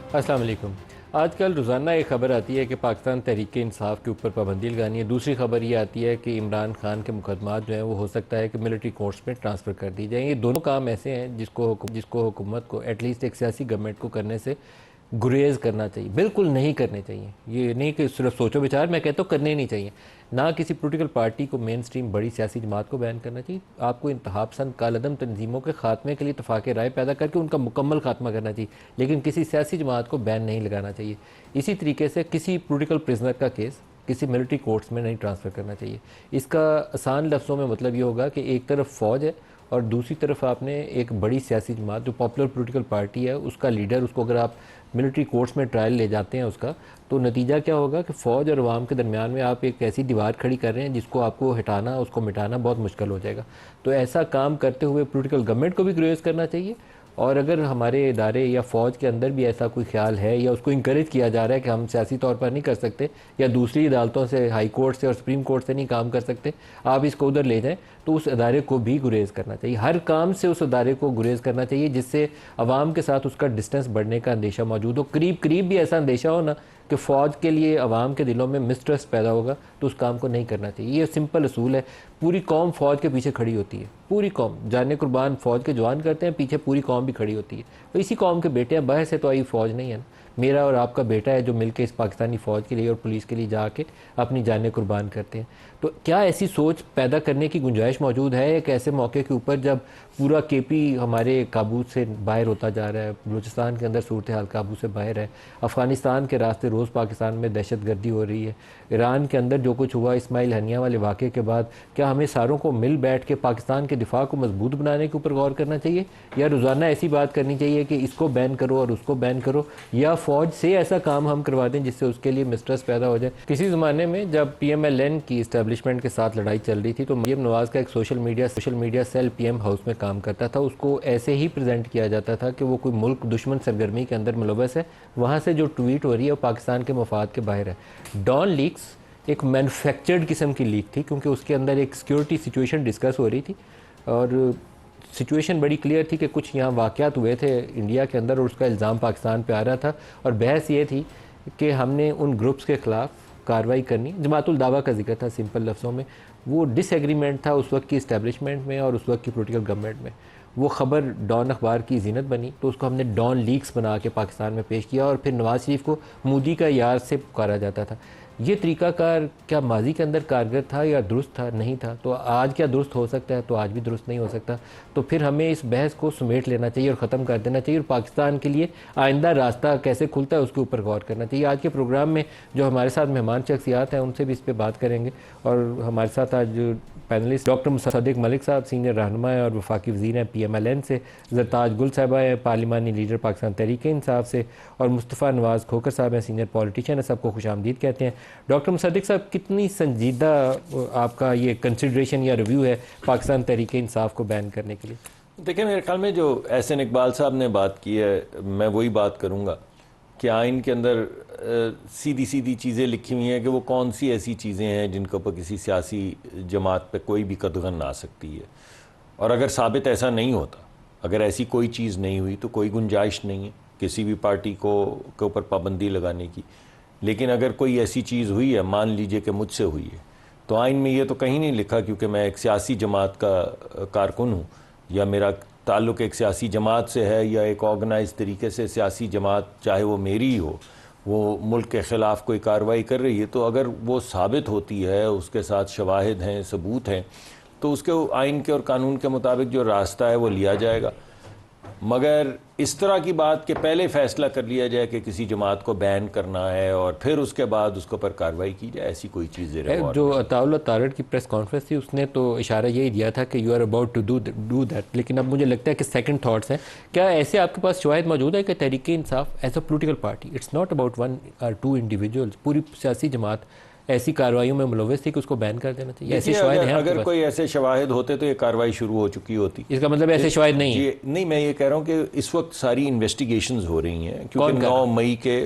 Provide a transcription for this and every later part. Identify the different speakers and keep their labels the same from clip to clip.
Speaker 1: अस्सलाम वालेकुम। आजकल रोज़ाना एक ख़बर आती है कि पाकिस्तान तहरीक-ए-इंसाफ़ के ऊपर पाबंदी लगानी है। दूसरी ख़बर ये आती है कि इमरान खान के मुकदमात जो हैं वो हो सकता है कि मिलिट्री कोर्ट्स में ट्रांसफ़र कर दिए जाएँ। ये दोनों काम ऐसे हैं जिसको हुकूमत को एटलीस्ट एक सियासी गवर्नमेंट को करने से गुरेज़ करना चाहिए, बिल्कुल नहीं करने चाहिए। ये नहीं कि सिर्फ सोचो विचार, मैं कहता हूँ करने ही नहीं चाहिए। ना किसी पॉलिटिकल पार्टी को मेन स्ट्रीम बड़ी सियासी जमात को बैन करना चाहिए। आपको इंतहा पसंद कालअदम तंजीमों के खात्मे के लिए इत्तफ़ाक़ राय पैदा करके उनका मुकम्मल खात्मा करना चाहिए, लेकिन किसी सियासी जमात को बैन नहीं लगाना चाहिए। इसी तरीके से किसी पॉलिटिकल प्रिजनर का केस किसी मिलिट्री कोर्ट्स में नहीं ट्रांसफ़र करना चाहिए। इसका आसान लफ्ज़ों में मतलब ये होगा कि एक तरफ फ़ौज है और दूसरी तरफ आपने एक बड़ी सियासी जमात जो पॉपुलर पॉलिटिकल पार्टी है उसका लीडर, उसको अगर आप मिलिट्री कोर्ट्स में ट्रायल ले जाते हैं उसका, तो नतीजा क्या होगा कि फ़ौज और अवाम के दरमियान में आप एक ऐसी दीवार खड़ी कर रहे हैं जिसको आपको हटाना, उसको मिटाना बहुत मुश्किल हो जाएगा। तो ऐसा काम करते हुए पॉलिटिकल गवर्नमेंट को भी ग्रेस करना चाहिए, और अगर हमारे इदारे या फ़ौज के अंदर भी ऐसा कोई ख्याल है या उसको इंकरेज किया जा रहा है कि हम सियासी तौर पर नहीं कर सकते या दूसरी अदालतों से, हाई कोर्ट से और सुप्रीम कोर्ट से नहीं काम कर सकते, आप इसको उधर ले जाएं, तो उस अदारे को भी गुरेज करना चाहिए। हर काम से उस अदारे को गुरेज करना चाहिए जिससे अवाम के साथ उसका डिस्टेंस बढ़ने का अंदेशा मौजूद हो। करीब करीब भी ऐसा अंदेशा हो ना कि फ़ौज के लिए अवाम के दिलों में मिसट्रस्ट पैदा होगा, तो उस काम को नहीं करना चाहिए। ये सिंपल असूल है। पूरी कौम फ़ौज के पीछे खड़ी होती है, पूरी कौम जाने कुर्बान फ़ौज के जवान करते हैं, पीछे पूरी कौम भी खड़ी होती है। तो इसी कौम के बेटे हैं, बाहर से तो आई फ़ौज नहीं है ना। मेरा और आपका बेटा है जो मिलकर इस पाकिस्तानी फ़ौज के लिए और पुलिस के लिए जाके अपनी जानें कुर्बान करते हैं। तो क्या ऐसी सोच पैदा करने की गुंजाइश मौजूद है एक ऐसे मौके के ऊपर जब पूरा केपी हमारे काबू से बाहर होता जा रहा है, बलूचिस्तान के अंदर सूरत हाल काबू से बाहर है, अफ़गानिस्तान के रास्ते रोज़ पाकिस्तान में दहशत गर्दी हो रही है, ईरान के अंदर जो कुछ हुआ इस्माइल हनिया वाले वाक़े के बाद, क्या हमें सारों को मिल बैठ के पाकिस्तान के दिफा को मजबूत बनाने के ऊपर गौर करना चाहिए, या रोज़ाना ऐसी बात करनी चाहिए कि इसको बैन करो और उसको बैन करो, या फ़ौज से ऐसा काम हम करवा दें जिससे उसके लिए मिसट्रस्ट पैदा हो जाए। किसी ज़माने में जब PMLN की इस्टेब्लिशमेंट के साथ लड़ाई चल रही थी तो मरियम नवाज़ का एक social media cell PM house में काम करता था। उसको ऐसे ही प्रेजेंट किया जाता था कि वो कोई मुल्क दुश्मन सरगर्मी के अंदर मुलव्वस है, वहाँ से जो ट्वीट हो रही है वो पाकिस्तान के मफाद के बाहर है। डॉन लीक्स एक मैन्युफैक्चर्ड किस्म की लीक थी, क्योंकि उसके अंदर एक सिक्योरिटी सिचुएशन डिस्कस हो रही थी और सिचुएशन बड़ी क्लियर थी कि कुछ यहाँ वाक़यात हुए थे इंडिया के अंदर और उसका इल्ज़ाम पाकिस्तान पे आ रहा था, और बहस ये थी कि हमने उन ग्रुप्स के ख़िलाफ़ कार्रवाई करनी। जमातुल दावा का जिक्र था सिंपल लफ्ज़ों में। वो डिसएग्रीमेंट था उस वक्त की इस्टेब्लिशमेंट में और उस वक्त की पॉलिटिकल गवर्नमेंट में। वो ख़बर डॉन अखबार की जीनत बनी, तो उसको हमने डॉन लीक्स बना के पाकिस्तान में पेश किया और फिर नवाज़ शरीफ को मोदी का यार से पुकारा जाता था। ये तरीक़ाकार क्या माजी के अंदर कारगर था या दुरुस्त था? नहीं था। तो आज क्या दुरुस्त हो सकता है? तो आज भी दुरुस्त नहीं हो सकता। तो फिर हमें इस बहस को समेट लेना चाहिए और ख़त्म कर देना चाहिए, और पाकिस्तान के लिए आइंदा रास्ता कैसे खुलता है उसके ऊपर गौर करना चाहिए। आज के प्रोग्राम में जो हमारे साथ मेहमान शख्सियात हैं उनसे भी इस पर बात करेंगे, और हमारे साथ आज पैनलिस्ट डॉक्टर मुसद्दिक मलिक साहब सीनियर रहनुमा और वफाकी वज़ीर हैं PMLN से, ज़रताज गुल साहिबा है पार्लिमानी लीडर पाकिस्तान तहरीक-ए-इंसाफ से, और मुस्तफ़ा नवाज़ खोखर साहब हैं सीनियर पॉलिटिशियन है। सबको खुशामदीद कहते हैं। डॉक्टर मुसद्दिक साहब, कितनी संजीदा आपका ये कंसिडरेशन या रिव्यू है पाकिस्तान तहरीक-ए-इंसाफ को बैन करने के लिए?
Speaker 2: देखिए, मेरे ख्याल में जो एहसन इकबाल साहब ने बात की है, मैं वही बात करूँगा कि आइन के अंदर सीधी सीधी चीज़ें लिखी हुई हैं कि वो कौन सी ऐसी चीज़ें हैं जिनके ऊपर किसी सियासी जमात पे कोई भी कदगन आ सकती है, और अगर साबित ऐसा नहीं होता, अगर ऐसी कोई चीज़ नहीं हुई तो कोई गुंजाइश नहीं है किसी भी पार्टी को के ऊपर पाबंदी लगाने की। लेकिन अगर कोई ऐसी चीज़ हुई है, मान लीजिए कि मुझसे हुई है, तो आइन में ये तो कहीं नहीं लिखा क्योंकि मैं एक सियासी जमात का कारकुन हूँ या मेरा ताल्लुक़ एक सियासी जमात से है या एक ऑर्गेनाइज तरीके से सियासी जमात, चाहे वो मेरी ही हो, वो मुल्क के ख़िलाफ़ कोई कार्रवाई कर रही है, तो अगर वो साबित होती है, उसके साथ शवाहिद हैं, सबूत हैं, तो उसके आइन के और कानून के मुताबिक जो रास्ता है वो लिया जाएगा। मगर इस तरह की बात कि पहले फ़ैसला कर लिया जाए कि किसी जमात को बैन करना है और फिर उसके बाद उसके ऊपर कार्रवाई की जाए, ऐसी कोई चीज़
Speaker 1: जो अताउल्लाह तारड़ की प्रेस कॉन्फ्रेंस थी उसने तो इशारा यही दिया था कि you are about to do that, लेकिन अब मुझे लगता है कि सेकंड थॉट्स हैं। क्या ऐसे आपके पास शवाहिद मौजूद है कि Tehreek-e-Insaf as a political party, it's not about 1 or 2 individuals, पूरी सियासी जमात ऐसी कार्रवाइयों में मुलव्वस थी कि उसको बैन कर देना चाहिए? ऐसे
Speaker 2: देखिए,
Speaker 1: शवाहिद हैं आपके
Speaker 2: अगर
Speaker 1: पास?
Speaker 2: कोई ऐसे शवाहिद होते तो ये कार्रवाई शुरू हो चुकी होती।
Speaker 1: इसका मतलब ऐसे शवाहिद नहीं है?
Speaker 2: जी नहीं, मैं ये कह रहा हूँ कि इस वक्त सारी इन्वेस्टिगेशंस हो रही हैं, क्योंकि
Speaker 1: कौन कर
Speaker 2: 9 मई के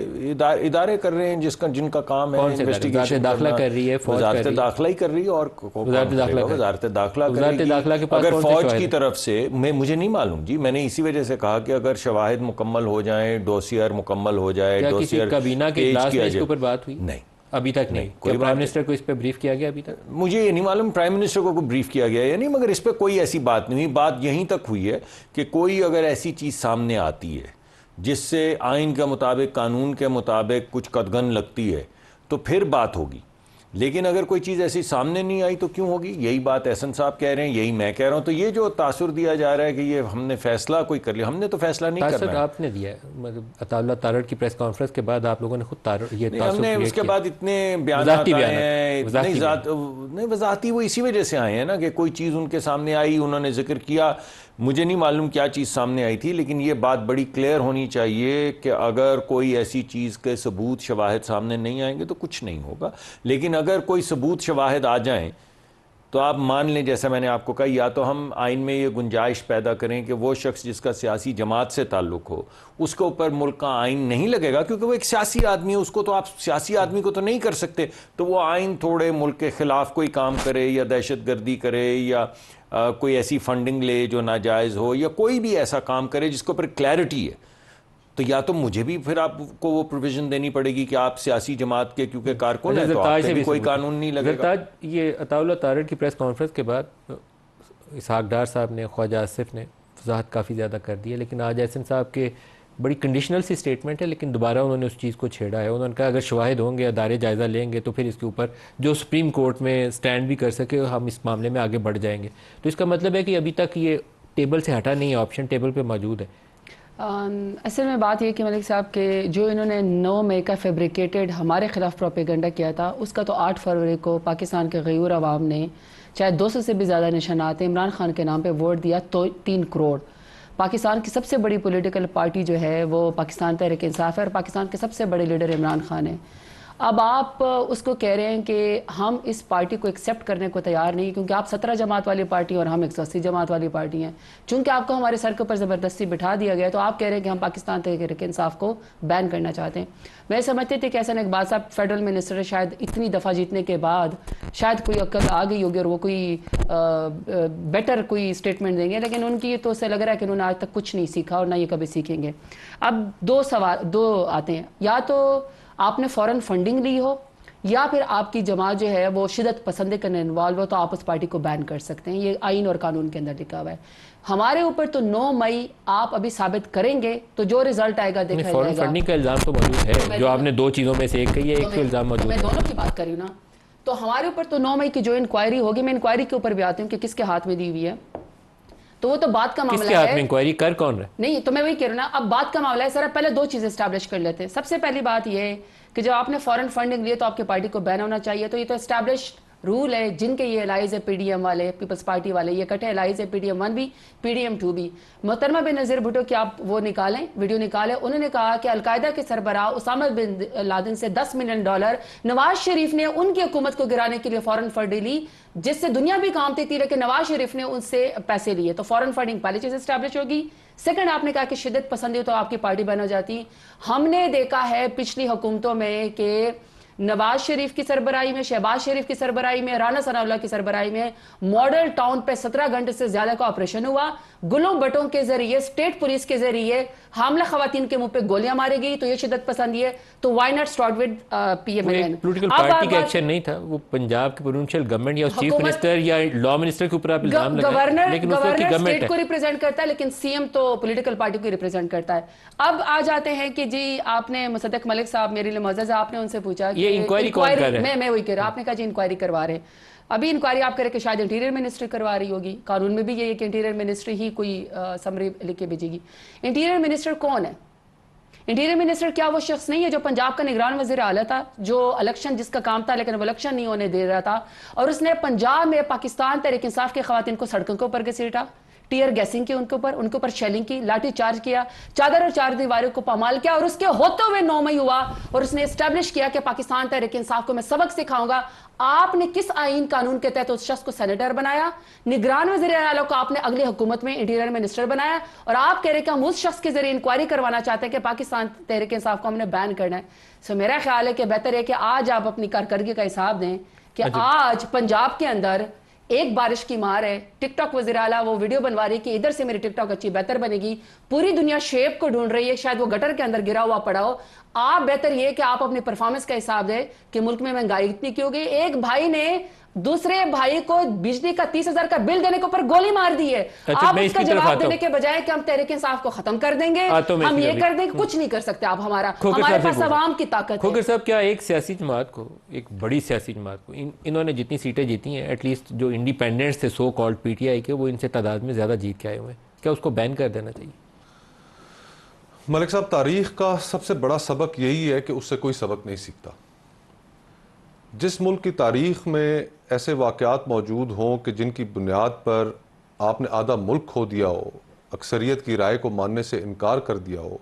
Speaker 2: इदारे कर रहे हैं जिनका काम है
Speaker 1: कौन से
Speaker 2: इन्वेस्टिगेशन
Speaker 1: दाखिला कर रही है, फौज कर
Speaker 2: वजारत
Speaker 1: रही है?
Speaker 2: दाखिला ही कर रही है, और
Speaker 1: वजारत दाखिला कर-
Speaker 2: वजारत दाखिला
Speaker 1: वजारत
Speaker 2: करेगी।
Speaker 1: दाखिला के पास
Speaker 2: अगर
Speaker 1: कौन से
Speaker 2: फौज
Speaker 1: शवाहिद
Speaker 2: की
Speaker 1: हैं?
Speaker 2: तरफ से मुझे नहीं मालूम जी, मैंने इसी वजह से कहा कि अगर शवाहिद मुकम्मल हो जाए, डोसियर मुकम्मल हो जाए,
Speaker 1: क्या किसी
Speaker 2: डोसियर
Speaker 1: काबीना के
Speaker 2: पेश
Speaker 1: इजलास
Speaker 2: किया
Speaker 1: में इसके
Speaker 2: जाए।
Speaker 1: ऊपर बात हुई?
Speaker 2: नहीं,
Speaker 1: अभी तक नहीं।
Speaker 2: कोई
Speaker 1: क्या
Speaker 2: बात
Speaker 1: प्राइम
Speaker 2: नहीं।
Speaker 1: मिनिस्टर को इस पर ब्रीफ किया गया अभी तक?
Speaker 2: मुझे ये नहीं मालूम प्राइम मिनिस्टर को ब्रीफ किया गया या नहीं, मगर इस पर कोई ऐसी बात नहीं हुई। बात यहीं तक हुई है कि कोई अगर ऐसी चीज़ सामने आती है जिससे आइन के मुताबिक, कानून के मुताबिक कुछ कदगन लगती है, तो फिर बात होगी। लेकिन अगर कोई चीज़ ऐसी सामने नहीं आई तो क्यों होगी? यही बात एहसन साहब कह रहे हैं, यही मैं कह रहा हूं। तो ये जो तासुर दिया जा रहा है कि ये हमने फैसला कोई कर लिया, हमने तो फैसला नहीं करना है।
Speaker 1: आपने दिया है, मतलब अताउल्लाह तारड़ की प्रेस कॉन्फ्रेंस के बाद आप लोगों ने खुद ये
Speaker 2: नहीं,
Speaker 1: तासुर
Speaker 2: हमने
Speaker 1: क्रिएट
Speaker 2: उसके
Speaker 1: किया।
Speaker 2: बाद इतने बयान
Speaker 1: वजाहती
Speaker 2: आए
Speaker 1: बयान,
Speaker 2: हैं,
Speaker 1: वजाहती
Speaker 2: नहीं
Speaker 1: बयान।
Speaker 2: नहीं, वजाहती वो इसी वजह से आए हैं ना कि कोई चीज़ उनके सामने आई, उन्होंने जिक्र किया। मुझे नहीं मालूम क्या चीज़ सामने आई थी, लेकिन ये बात बड़ी क्लियर होनी चाहिए कि अगर कोई ऐसी चीज़ के सबूत शवाहिद सामने नहीं आएंगे तो कुछ नहीं होगा। लेकिन अगर कोई सबूत शवाहिद आ जाएं तो आप मान लें, जैसा मैंने आपको कहा, या तो हम आइन में ये गुंजाइश पैदा करें कि वो शख्स जिसका सियासी जमात से ताल्लुक़ हो उसके ऊपर मुल्क का आइन नहीं लगेगा, क्योंकि वो एक सियासी आदमी है, उसको तो आप सियासी आदमी को तो नहीं कर सकते। तो वो आइन थोड़े मुल्क के ख़िलाफ़ कोई काम करे या दहशत गर्दी करे या कोई ऐसी फंडिंग ले जो नाजायज़ हो, या कोई भी ऐसा काम करे जिसके ऊपर क्लैरिटी है, तो या तो मुझे भी फिर आपको वो प्रोविजन देनी पड़ेगी कि आप सियासी जमात के क्योंकि कारकुन है, तो आप पे भी कोई कानून नहीं लगेगा।
Speaker 1: ये अताउल्लाह तारड़ की प्रेस कॉन्फ्रेंस के बाद इसहाक डार साहब ने, ख्वाजा आसिफ ने वजाहत काफ़ी ज़्यादा कर दी है, लेकिन आज एहसन साहब के बड़ी कंडीशनल सी स्टेटमेंट है, लेकिन दोबारा उन्होंने उस चीज़ को छेड़ा है। उन्होंने कहा अगर शवाहिद होंगे, अदारे जायज़ा लेंगे तो फिर इसके ऊपर जो सुप्रीम कोर्ट में स्टैंड भी कर सके हम इस मामले में आगे बढ़ जाएंगे। तो इसका मतलब है कि अभी तक ये टेबल से हटा नहीं है, ऑप्शन टेबल पर मौजूद है।
Speaker 3: असल में बात यह कि मलिक साहब के जो इन्होंने 9 मई का फैब्रिकेटेड हमारे ख़िलाफ़ प्रोपेगेंडा किया था, उसका तो 8 फरवरी को पाकिस्तान के गयूर अवाम ने चाहे 200 से भी ज़्यादा निशानात इमरान खान के नाम पे वोट दिया, तो 3 करोड़। पाकिस्तान की सबसे बड़ी पॉलिटिकल पार्टी जो है वो पाकिस्तान तहरीक इंसाफ है और पाकिस्तान के सबसे बड़े लीडर इमरान खान है। अब आप उसको कह रहे हैं कि हम इस पार्टी को एक्सेप्ट करने को तैयार नहीं, क्योंकि आप 17 जमात वाली पार्टी और हम 180 जमात वाली पार्टी हैं। चूंकि आपको हमारे सर के ऊपर ज़बरदस्ती बिठा दिया गया, तो आप कह रहे हैं कि हम पाकिस्तान तहरीक इंसाफ को बैन करना चाहते हैं। मैं समझती थी कि ऐसा इकबाल साहब फेडरल मिनिस्टर है, शायद इतनी दफ़ा जीतने के बाद शायद कोई अक्ल आ गई होगी और वो कोई बेटर कोई स्टेटमेंट देंगे, लेकिन उनकी तो से लग रहा है कि उन्होंने आज तक कुछ नहीं सीखा और ना ये कभी सीखेंगे। अब दो आते हैं, या तो आपने फ़ौरन फंडिंग ली हो या फिर आपकी जमात जो है वो शिदत पसंद करने इन्वॉल्व हो, तो आप उस पार्टी को बैन कर सकते हैं। ये आइन और कानून के अंदर लिखा हुआ है। हमारे ऊपर तो 9 मई आप अभी साबित करेंगे तो जो रिजल्ट आएगा देखा जाएगा।
Speaker 1: फंडिंग का इल्जाम तो मौजूद है, जो आपने 2 चीज़ों में से एक कही है, एक तो इल्जाम मौजूद है।
Speaker 3: मैं दोनों की बात कर रही हूँ ना। तो हमारे ऊपर तो 9 मई की जो इंक्वायरी होगी, मैं इंक्वायरी के ऊपर भी आती हूँ कि किसके हाथ में दी हुई है, तो वो तो बात का मामला है।
Speaker 1: किसके हाथ में इंक्वायरी कर कौन रहा है?
Speaker 3: नहीं, तो मैं वही कह रही हूँ ना, अब बात का मामला है। सर पहले 2 चीजें एस्टैब्लिश कर लेते हैं। सबसे पहली बात ये है कि जब आपने फॉरेन फंडिंग लिए तो आपकी पार्टी को बैन होना चाहिए। तो ये तो एस्टैब्लिश रूल है। जिनके ये एलाइज है पीडीएम वाले, पीपल्स पार्टी वाले, ये कटे एलाइज है PDM 1 भी, PDM 2 भी। मोहतरमा बेनज़ीर भुट्टो की आप वो निकालें, वीडियो निकालें। उन्होंने कहा कि अलकायदा के सरबराह उसामा बिन लादेन से $10 मिलियन नवाज शरीफ ने उनकी हुकूमत को गिराने के लिए फॉरेन फंडिंग ली, जिससे दुनिया भी कामती थी, लेकिन नवाज शरीफ ने उनसे पैसे लिए। तो फॉरेन फंडिंग पहली चीज एस्टैब्लिश होगी। सेकंड, आपने कहा कि शिद्दत पसंदी हो तो आपकी पार्टी बन हो जाती। हमने देखा है पिछली हुकूमतों में कि नवाज शरीफ की सरबराही में, शहबाज शरीफ की सरबराही में, राना सनाउल्लाह की सरबराही में मॉडल टाउन पे 17 घंटे से ज्यादा का ऑपरेशन हुआ। गुलों बटों के जरिए, स्टेट पुलिस के जरिए हामला खवातीन के मुंह पे गोलियां मारी गई। तो ये शिद्दत पसंदी है। तो why not start with PMLN।
Speaker 1: Political party का एक्शन नहीं था, वो पंजाब की प्रोविंशियल गवर्नमेंट या चीफ मिनिस्टर या लॉ मिनिस्टर के ऊपर आप इल्जाम लगाएं, लेकिन उसकी गवर्नमेंट
Speaker 3: स्टेट को रिप्रेजेंट करता है, लेकिन CM तो पॉलिटिकल पार्टी को रिप्रेजेंट करता है। अब आ जाते हैं कि जी आपने मुसद्दक मलिक साहब मेरे लिए मौजूद है, आपने उनसे पूछा
Speaker 1: ये इंक्वायरी कौन कर रहा है?
Speaker 3: मैं वही कह रहा, आपने कहा जी इंक्वायरी करवा रहे हैं। अभी इंक्वायरी आप करें कि शायद इंटीरियर मिनिस्ट्री करवा रही होगी। कानून में भी ये है कि इंटीरियर मिनिस्ट्री ही कोई समरी लिख के भेजेगी। इंटीरियर मिनिस्टर कौन है? इंटीरियर मिनिस्टर क्या वो शख्स नहीं है जो पंजाब का निगरान वजीर आला था, जो इलेक्शन जिसका काम था लेकिन वो इलेक्शन नहीं होने दे रहा था, और उसने पंजाब में पाकिस्तान तहरीक इंसाफ के खवातीन को सड़कों के ऊपर घसीटा, टीयर गैसिंग की उनके ऊपर शेलिंग की, लाठी चार्ज किया, चादर और चार दीवारों को पामाल किया, और उसके होते हुए 9 मई हुआ और उसने एस्टैब्लिश किया कि पाकिस्तान तहरीक इंसाफ को मैं सबक सिखाऊंगा। आपने किस आईन कानून के तहत उस शख्स को सेनेटर बनाया? निगरान वज़ीर आला को आपने अगली हुकूमत में इंटीरियर मिनिस्टर बनाया, और आप कह रहे कि हम उस शख्स के जरिए इंक्वायरी करवाना चाहते हैं कि पाकिस्तान तहरीक इंसाफ को हमने बैन करना है। सो मेरा ख्याल है कि बेहतर है कि आज आप अपनी कारकर्दगी का हिसाब दें कि आज पंजाब के अंदर एक बारिश की मार है, टिकटॉक वज़ीर आला वो वीडियो बनवा रही है कि इधर से मेरी टिकटॉक अच्छी बेहतर बनेगी, पूरी दुनिया शेप को ढूंढ रही है, शायद वो गटर के अंदर गिरा हुआ पड़ा हो। आप बेहतर ये कि आप अपनी परफॉर्मेंस का हिसाब दें कि मुल्क में महंगाई इतनी क्यों गई। एक भाई ने दूसरे भाई को बिजली का 30,000 का बिल देने के ऊपर गोली मार दी है। आप इसका जवाब देने के बजाय कि हम तहरीक इंसाफ को खत्म कर देंगे, हम ये कर देंगे, कुछ नहीं कर सकते आप। हमारे पास अवाम की ताकत है।
Speaker 1: खोकर साहब, क्या एक सियासी जमात को, एक बड़ी सियासी जमात को, इन्होंने जितनी सीटें जीती हैं, एटलीस्ट जो इंडिपेंडेंट्स थे सो कॉल्ड पीटीआई के, वो इनसे तादाद में ज्यादा जीत के आए हुए हैं, क्या उसको बैन कर देना चाहिए?
Speaker 4: मलिक साहब, तारीख का सबसे बड़ा सबक यही है कि उससे कोई सबक नहीं सीखता। जिस मुल्क की तारीख में ऐसे वाक़यात मौजूद हों कि जिनकी बुनियाद पर आपने आधा मुल्क खो दिया हो, अक्सरियत की राय को मानने से इनकार कर दिया हो,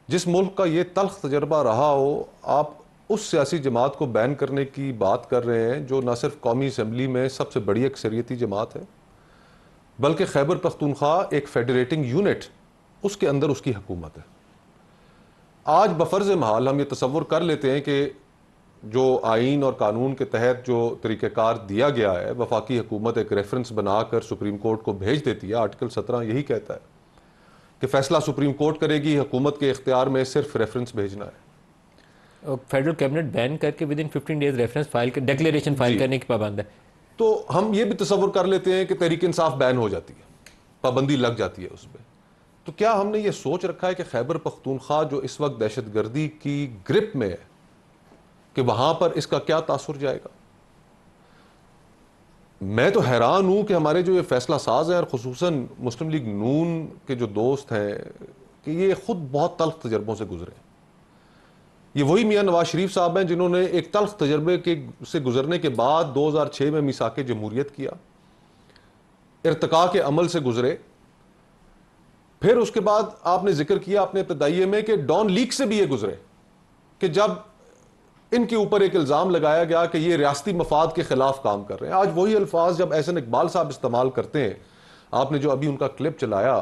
Speaker 4: जिस मुल्क का ये तल्ख तजर्बा रहा हो, आप उस सियासी जमात को बैन करने की बात कर रहे हैं जो न सिर्फ कौमी असम्बली में सबसे बड़ी अक्सरियती जमात है, बल्कि खैबर पख्तूनख्वा एक फेडरेटिंग यूनिट, उसके अंदर उसकी हुकूमत है। आज बफर्ज महाल हम ये तसव्वुर कर लेते हैं कि जो आइन और कानून के तहत जो तरीक़ाकार दिया गया है, वफाकी हुकूमत एक रेफरेंस बनाकर सुप्रीम कोर्ट को भेज देती है। आर्टिकल 17 यही कहता है कि फैसला सुप्रीम कोर्ट करेगी, हुकूमत के इख्तियार में सिर्फ रेफरेंस भेजना है।
Speaker 1: फेडरल कैबिनेट बैन करके with in 15 days reference file कर, डिक्लेरेशन फाइल करने की पाबंद है।
Speaker 4: तो हम ये भी तसव्वुर कर लेते हैं कि तहरीक इंसाफ बैन हो जाती है, पाबंदी लग जाती है उस पर। तो क्या हमने ये सोच रखा है कि खैबर पख्तूनख्वा जो इस वक्त दहशतगर्दी की ग्रिप में है, कि वहां पर इसका क्या तासुर जाएगा? मैं तो हैरान हूं कि हमारे जो ये फैसला साज हैं, और खुसूसन मुस्लिम लीग नून के जो दोस्त हैं, कि ये खुद बहुत तल्ख तजर्बों से गुजरे। ये वही मियां नवाज शरीफ साहब हैं जिन्होंने एक तल्ख तजर्बे से गुजरने के बाद 2006 में मिसाके जमहूरियत किया, इर्तिका के अमल से गुजरे। फिर उसके बाद आपने जिक्र किया अपने इब्तदाइये में कि डॉन लीग से भी ये गुजरे, कि जब इनके ऊपर एक इल्ज़ाम लगाया गया कि ये रियासती मफाद के खिलाफ काम कर रहे हैं। आज वही अल्फाज जब एहसन इकबाल साहब इस्तेमाल करते हैं, आपने जो अभी उनका क्लिप चलाया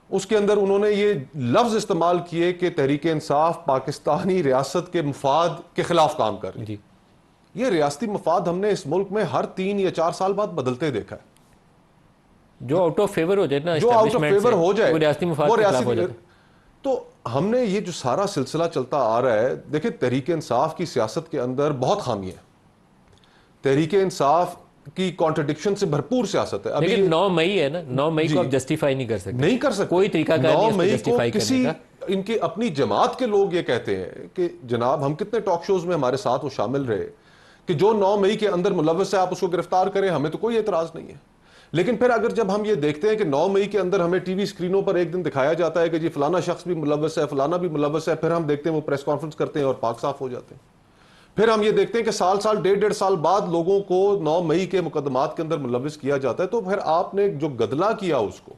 Speaker 4: उसके अंदर उन्होंने ये लफ्ज़ इस्तेमाल किए कि तहरीक इंसाफ पाकिस्तानी रियासत के मफाद के खिलाफ काम कर रही है। ये रियासती मफाद हमने इस मुल्क में हर 3 या 4 साल बाद बदलते देखा है।
Speaker 1: जो आउट ऑफ फेवर हो जाए ना,
Speaker 4: जो आउट ऑफ फेवर हो जाए,
Speaker 1: वो रियासती मफाद के खिलाफ हो जाए।
Speaker 4: तो हमने ये जो सारा सिलसिला चलता आ रहा है, देखिए तहरीक इंसाफ की सियासत के अंदर बहुत खामी है। तहरीक इंसाफ की कॉन्ट्रडिक्शन से भरपूर सियासत है। अभी
Speaker 1: लेकिन 9 मई है ना, 9 मई को आप जस्टिफाई नहीं कर सकते,
Speaker 4: नहीं कर सकते।
Speaker 1: कोई तरीका
Speaker 4: 9 मई को
Speaker 1: जस्टिफाई
Speaker 4: किसी
Speaker 1: करने का।
Speaker 4: इनके अपनी जमात के लोग ये कहते हैं कि जनाब, हम कितने टॉक शोज में हमारे साथ वो शामिल रहे कि जो 9 मई के अंदर मुलव्वस है आप उसको गिरफ्तार करें, हमें तो कोई एतराज नहीं है। लेकिन फिर अगर जब हम ये देखते हैं कि 9 मई के अंदर हमें टीवी स्क्रीनों पर एक दिन दिखाया जाता है कि जी फलाना शख्स भी मुलव्वस है, फलाना भी मुलव्वस है, फिर हम देखते हैं वो प्रेस कॉन्फ्रेंस करते हैं और पाक साफ हो जाते हैं। फिर हम ये देखते हैं कि साल 1.5 साल बाद लोगों को 9 मई के मुकदमात के अंदर मुलव्वस किया जाता है। तो फिर आपने जो गदला किया उसको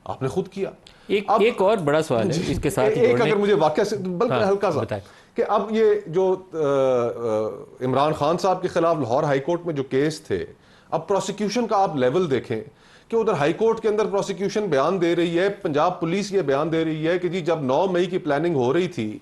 Speaker 4: आपने खुद किया।
Speaker 1: एक और बड़ा सवाल है इसके साथ ही
Speaker 4: एक अगर मुझे वाकया से बल्कि हल्का सा कि अब ये जो इमरान खान साहब के खिलाफ लाहौर हाईकोर्ट में जो केस थे, अब प्रोसिक्यूशन का आप लेवल देखें कि उधर हाई कोर्ट के अंदर प्रोसिक्यूशन बयान दे रही है, पंजाब पुलिस ये बयान दे रही है कि जी जब 9 मई की प्लानिंग हो रही थी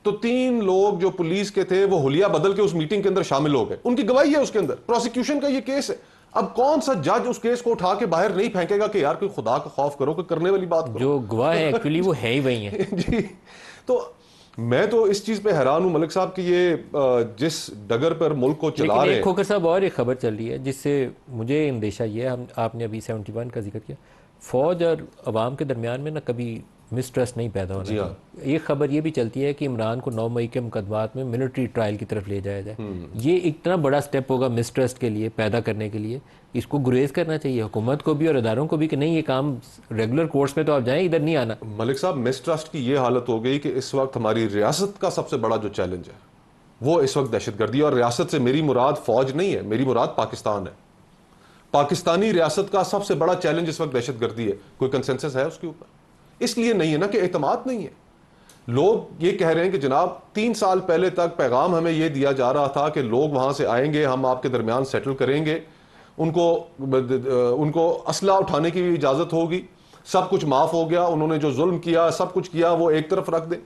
Speaker 4: तो 3 लोग जो पुलिस के थे वो हुलिया बदल के उस मीटिंग के अंदर शामिल हो गए। उनकी गवाही है उसके अंदर, प्रोसिक्यूशन का ये केस है। अब कौन सा जज उस केस को उठा के बाहर नहीं फेंकेगा कि यार कोई खुदा का खौफ करो, कि करने वाली बात करो।
Speaker 1: जो गवाह है एक्चुअली वो है ही वही है।
Speaker 4: जी, तो मैं तो इस चीज पे हैरान हूं मलिक साहब कि ये जिस डगर पर मुल्क को चला रहे हैं।
Speaker 1: खोकर साहब, और एक खबर चल रही है जिससे मुझे अंदेशा ये है, आपने अभी 71 का जिक्र किया, फौज और अवाम के दरमियान में ना कभी मिसट्रस्ट नहीं पैदा होना चाहिए। एक खबर ये भी चलती है कि इमरान को 9 मई के मुकदमात में मिलिट्री ट्रायल की तरफ ले जाया जाए। ये इतना बड़ा स्टेप होगा मिसट्रस्ट के लिए, पैदा करने के लिए। इसको गुरेज करना चाहिए हुकूमत को भी और इदारों को भी कि नहीं, ये काम रेगुलर कोर्स में तो आप जाएं, इधर नहीं आना।
Speaker 4: मलिक साहब, मिसट्रस्ट की ये हालत हो गई कि इस वक्त हमारी रियासत का सबसे बड़ा जो चैलेंज है वो इस वक्त दहशतगर्दी। और रियासत से मेरी मुराद फौज नहीं है, मेरी मुराद पाकिस्तान है। पाकिस्तानी रियासत का सबसे बड़ा चैलेंज इस वक्त दहशतगर्दी है। कोई कंसेंसस है उसके ऊपर? इसलिए नहीं है ना कि एतमाद नहीं है। लोग ये कह रहे हैं कि जनाब 3 साल पहले तक पैगाम हमें ये दिया जा रहा था कि लोग वहां से आएंगे, हम आपके दरमियान सेटल करेंगे, उनको असला उठाने की इजाजत होगी, सब कुछ माफ हो गया, उन्होंने जो जुल्म किया सब कुछ किया वो एक तरफ रख दें।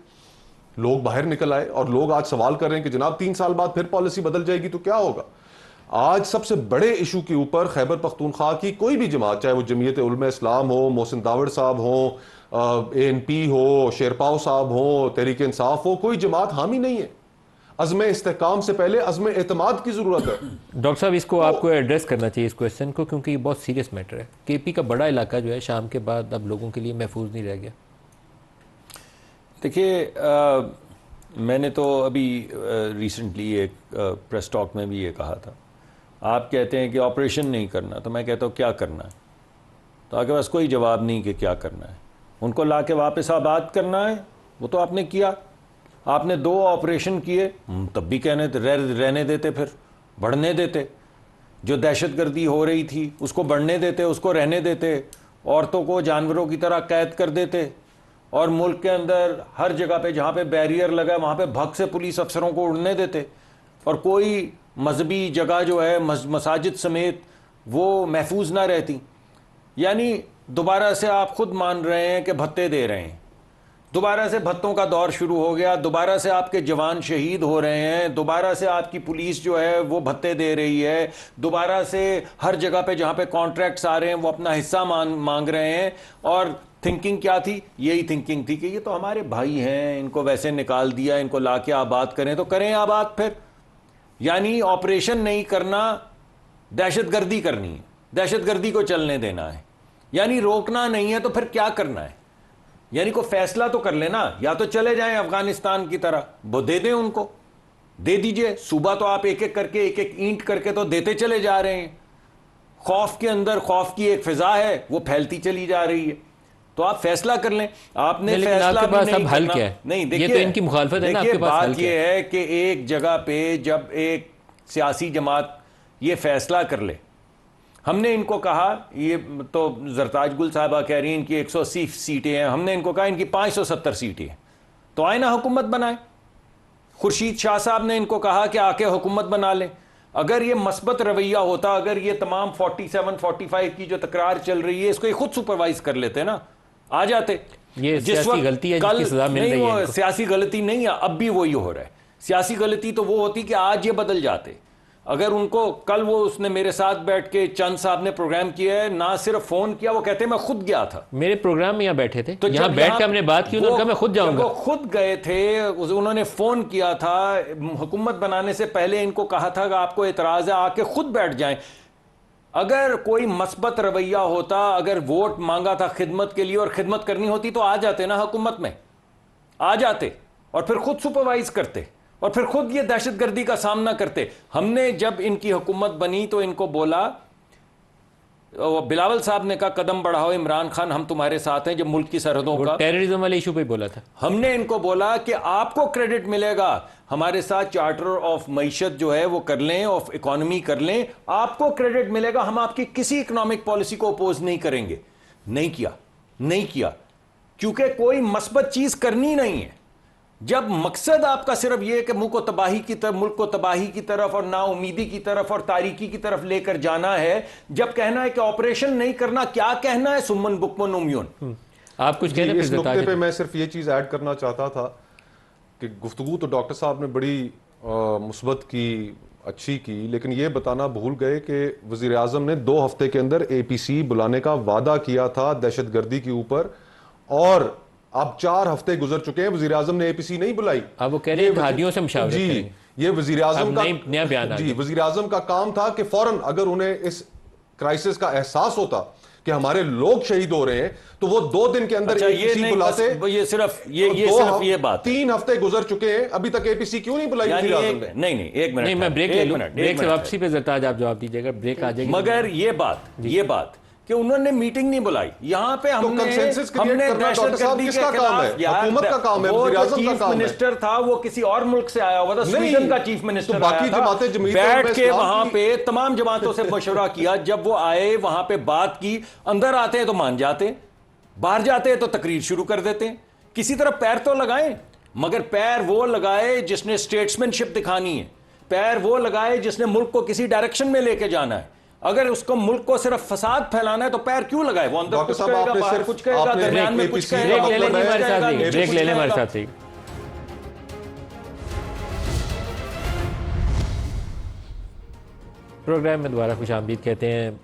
Speaker 4: लोग बाहर निकल आए और लोग आज सवाल कर रहे हैं कि जनाब 3 साल बाद फिर पॉलिसी बदल जाएगी तो क्या होगा। आज सबसे बड़े इशू के ऊपर खैबर पख्तूनख्वा की कोई भी जमात, चाहे वो जमीयत उलमा इस्लाम हो, मोहसिन दावड़ साहब हो, ANP हो, शेरपाव साहब हो, तहरीक इंसाफ हो, कोई जमात हामी नहीं है। अज़्म इस्तेकाम से पहले अज़्म एतमाद की जरूरत है।
Speaker 1: डॉक्टर साहब, इसको आपको एड्रेस करना चाहिए इस क्वेश्चन को, क्योंकि ये बहुत सीरियस मैटर है। KP का बड़ा इलाका जो है शाम के बाद अब लोगों के लिए महफूज नहीं रह गया।
Speaker 2: देखिए, मैंने तो अभी रिसेंटली एक प्रेस टॉक में भी ये कहा था। आप कहते हैं कि ऑपरेशन नहीं करना, तो मैं कहता हूँ क्या करना है, तो आपके पास कोई जवाब नहीं कि क्या करना है। उनको ला के वापस आबाद करना है, वो तो आपने किया। आपने 2 ऑपरेशन किए, तब भी रहने देते, फिर बढ़ने देते। जो दहशतगर्दी हो रही थी उसको बढ़ने देते, उसको रहने देते। औरतों को जानवरों की तरह कैद कर देते और मुल्क के अंदर हर जगह पे जहाँ पे बैरियर लगा वहाँ पे भग से पुलिस अफसरों को उड़ने देते, और कोई मजहबी जगह जो है मसाजिद समेत वो महफूज ना रहती। यानी दोबारा से आप खुद मान रहे हैं कि भत्ते दे रहे हैं, दोबारा से भत्तों का दौर शुरू हो गया, दोबारा से आपके जवान शहीद हो रहे हैं, दोबारा से आपकी पुलिस जो है वो भत्ते दे रही है, दोबारा से हर जगह पे जहाँ पे कॉन्ट्रैक्ट्स आ रहे हैं वो अपना हिस्सा मांग रहे हैं। और थिंकिंग क्या थी? यही थिंकिंग थी कि ये तो हमारे भाई हैं, इनको वैसे निकाल दिया, इनको ला के आबाद करें तो करें आबाद फिर। यानी ऑपरेशन नहीं करना, दहशतगर्दी करनी है, दहशतगर्दी को चलने देना है। यानी रोकना नहीं है तो फिर क्या करना है? यानी को फैसला तो कर लेना, या तो चले जाएं अफगानिस्तान की तरह, वो दे दें, उनको दे दीजिए। सूबा तो आप एक एक करके, एक एक ईंट करके तो देते चले जा रहे हैं। खौफ के अंदर खौफ की एक फिजा है, वो फैलती चली जा रही है। तो आप फैसला कर लें। आपने फैसला
Speaker 1: आपके पास
Speaker 2: नहीं
Speaker 1: अब हल
Speaker 2: करना।
Speaker 1: क्या है?
Speaker 2: नहीं,
Speaker 1: ये
Speaker 2: देखिए,
Speaker 1: तो इनकी मुखालफत है ना, आपके पास हल
Speaker 2: बात
Speaker 1: क्या
Speaker 2: ये है कि एक जगह पे जब एक सियासी जमात ये फैसला कर ले, हमने इनको कहा, ये तो जरताज गुल साहबा कह रही हैं इनकी 180 सीटें हैं, हमने इनको कहा इनकी 570 सीटें हैं, तो आए ना हुकूमत बनाए। खुर्शीद शाह साहब ने इनको कहा कि आके हुकूमत बना लें। अगर ये मस्बत रवैया होता, अगर ये तमाम 47-45 की जो तकरार चल रही है इसको ये खुद सुपरवाइज कर लेते ना, आ जाते।
Speaker 1: ये सियासी गलती है जिसकी सजा मिल रही है।
Speaker 2: सियासी गलती नहीं है, अब भी वही हो रहा है। सियासी गलती तो वो होती कि आज ये बदल जाते। अगर उनको कल वो उसने मेरे साथ बैठ के चंद साहब ने प्रोग्राम किया है, ना सिर्फ फोन किया, वो कहते हैं मैं खुद गया था,
Speaker 1: मेरे प्रोग्राम में यहाँ बैठे थे,
Speaker 2: तो
Speaker 1: यहाँ बैठ के हमने बात की, उन्होंने कहा मैं खुद जाऊंगा।
Speaker 2: वो खुद गए थे, उन्होंने फोन किया था, हुकूमत बनाने से पहले इनको कहा था कि आपको एतराज है, आके खुद बैठ जाएं। अगर कोई मस्बत रवैया होता, अगर वोट मांगा था खिदमत के लिए और खिदमत करनी होती तो आ जाते ना, हुकूमत में आ जाते और फिर खुद सुपरवाइज करते और फिर खुद ये दहशतगर्दी का सामना करते। हमने जब इनकी हुकूमत बनी तो इनको बोला, बिलावल साहब ने कहा कदम बढ़ाओ इमरान खान, हम तुम्हारे साथ हैं, जब मुल्क की सरहदों का
Speaker 1: टेररिज्म वाले इशू पे बोला था।
Speaker 2: हमने इनको बोला कि आपको क्रेडिट मिलेगा, हमारे साथ चार्टर ऑफ मईशत जो है वो कर लें, ऑफ इकोनॉमी कर लें, आपको क्रेडिट मिलेगा, हम आपकी किसी इकोनॉमिक पॉलिसी को अपोज नहीं करेंगे। नहीं किया, नहीं किया, क्योंकि कोई मस्बत चीज करनी नहीं है। जब मकसद आपका सिर्फ यह है कि मुल्क को तबाही की तरफ, मुल्क को तबाही की तरफ और नाउमीदी की तरफ और तारीकी की तरफ लेकर जाना है, जब कहना है कि ऑपरेशन नहीं करना, क्या कहना है? सुमन बुकमन उम्यून।
Speaker 1: आप कुछ कहने
Speaker 4: इस नुक्ते पे मैं सिर्फ ये चीज ऐड करना चाहता था कि गुफ्तगू तो डॉक्टर साहब ने बड़ी मुस्बत की, अच्छी की, लेकिन ये बताना भूल गए कि वजीर आजम ने 2 हफ्ते के अंदर APC बुलाने का वादा किया था दहशतगर्दी के ऊपर, और अब 4 हफ्ते गुजर चुके हैं, वजीर आजम ने APC नहीं बुलाई।
Speaker 1: अब वो कह रहे हैं घाटियों से मुशावरत करेंगे।
Speaker 4: ये वजीर आजम का
Speaker 1: नया बयान
Speaker 4: जी, वजीर आजम का काम था कि फौरन अगर उन्हें इस क्राइसिस का एहसास होता कि हमारे लोग शहीद हो रहे हैं तो वो 2 दिन के अंदर APC बुलाते।
Speaker 2: ये सिर्फ ये बात
Speaker 4: 3 हफ्ते गुजर चुके हैं, अभी तक APC क्यों नहीं बुलाई वजीर आजम ने?
Speaker 2: नहीं, एक मिनट,
Speaker 1: मैं ब्रेक ले लूं, ब्रेक से वापसी पे जरताज आप जवाब दीजिएगा, ब्रेक आ जाएगी।
Speaker 2: मगर ये बात कि उन्होंने मीटिंग नहीं बुलाई। यहाँ पे हमने
Speaker 4: कंसेंसस क्रिएट करना डॉक्टर साहब किसका काम है? हुकूमत का काम है, वज़ीर आज़म का
Speaker 2: चीफ
Speaker 4: काम है।
Speaker 2: मिनिस्टर था वो किसी और मुल्क से आया हुआ था, स्वीडन का चीफ मिनिस्टर
Speaker 4: बाकी
Speaker 2: आया था,
Speaker 4: जमातें जमीयत
Speaker 2: बैठ
Speaker 4: में
Speaker 2: के
Speaker 4: इस्लाम
Speaker 2: वहां
Speaker 4: की-
Speaker 2: पे तमाम जमातों से मशवरा किया। जब वो आए वहां पे बात की, अंदर आते हैं तो मान जाते हैं, बाहर जाते हैं तो तकरीर शुरू कर देते हैं। किसी तरह पैर तो लगाएं, मगर पैर वो लगाए जिसने स्टेट्समैनशिप दिखानी है, पैर वो लगाए जिसने मुल्क को किसी डायरेक्शन में लेके जाना है। अगर उसको मुल्क को सिर्फ फसाद फैलाना है तो पैर क्यों लगाए? वो अंदर
Speaker 4: डॉक्टर
Speaker 2: कुछ
Speaker 4: साहब,
Speaker 2: कहेगा,
Speaker 4: आपने
Speaker 2: बाहर
Speaker 4: सिर्फ-
Speaker 2: कुछ कहेगा,
Speaker 4: आपने
Speaker 2: दरमियान में
Speaker 4: एक
Speaker 2: कुछ
Speaker 4: APC
Speaker 2: कहेगा,
Speaker 1: ब्रेक ले लेंगे
Speaker 2: कुछ
Speaker 1: हमारे
Speaker 2: कहेगा,
Speaker 1: साथ ही,
Speaker 2: नीचे
Speaker 1: ब्रेक
Speaker 2: कुछ
Speaker 1: ले लें हमारे
Speaker 2: कहेगा।
Speaker 1: साथ ही। प्रोग्राम में दोबारा खुश आमदीद कहते हैं।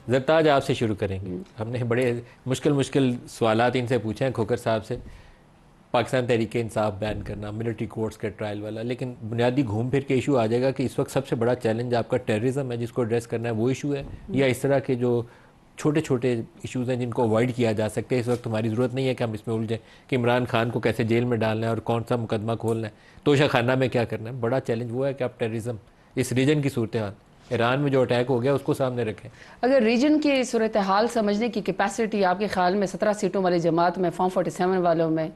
Speaker 1: ज़रताज आपसे शुरू करेंगे। हमने बड़े मुश्किल सवालात इनसे पूछे हैं खोकर साहब से, पाकिस्तान तहरीक इंसाफ बैन करना, मिलिट्री कोर्ट्स के ट्रायल वाला, लेकिन बुनियादी घूम फिर के इशू आ जाएगा कि इस वक्त सबसे बड़ा चैलेंज आपका टेररिज्म है जिसको एड्रेस करना है, वो इशू है, या इस तरह के जो छोटे छोटे इश्यूज़ हैं जिनको अवॉइड किया जा सकते हैं। इस वक्त हमारी ज़रूरत नहीं है कि हम इसमें उलझें कि इमरान खान को कैसे जेल में डालना है और कौन सा मुकदमा खोलना है, तोशा खाना में क्या करना है। बड़ा चैलेंज वो है कि आप टेररिज्म, इस रीजन की सूरत हाल, ईरान में जो अटैक हो गया उसको सामने रखें।
Speaker 3: अगर रीजन की सूरत हाल समझने की कैपेसिटी आपके ख्याल में 17 सीटों वाली जमात में, फॉर्म 47 वालों में,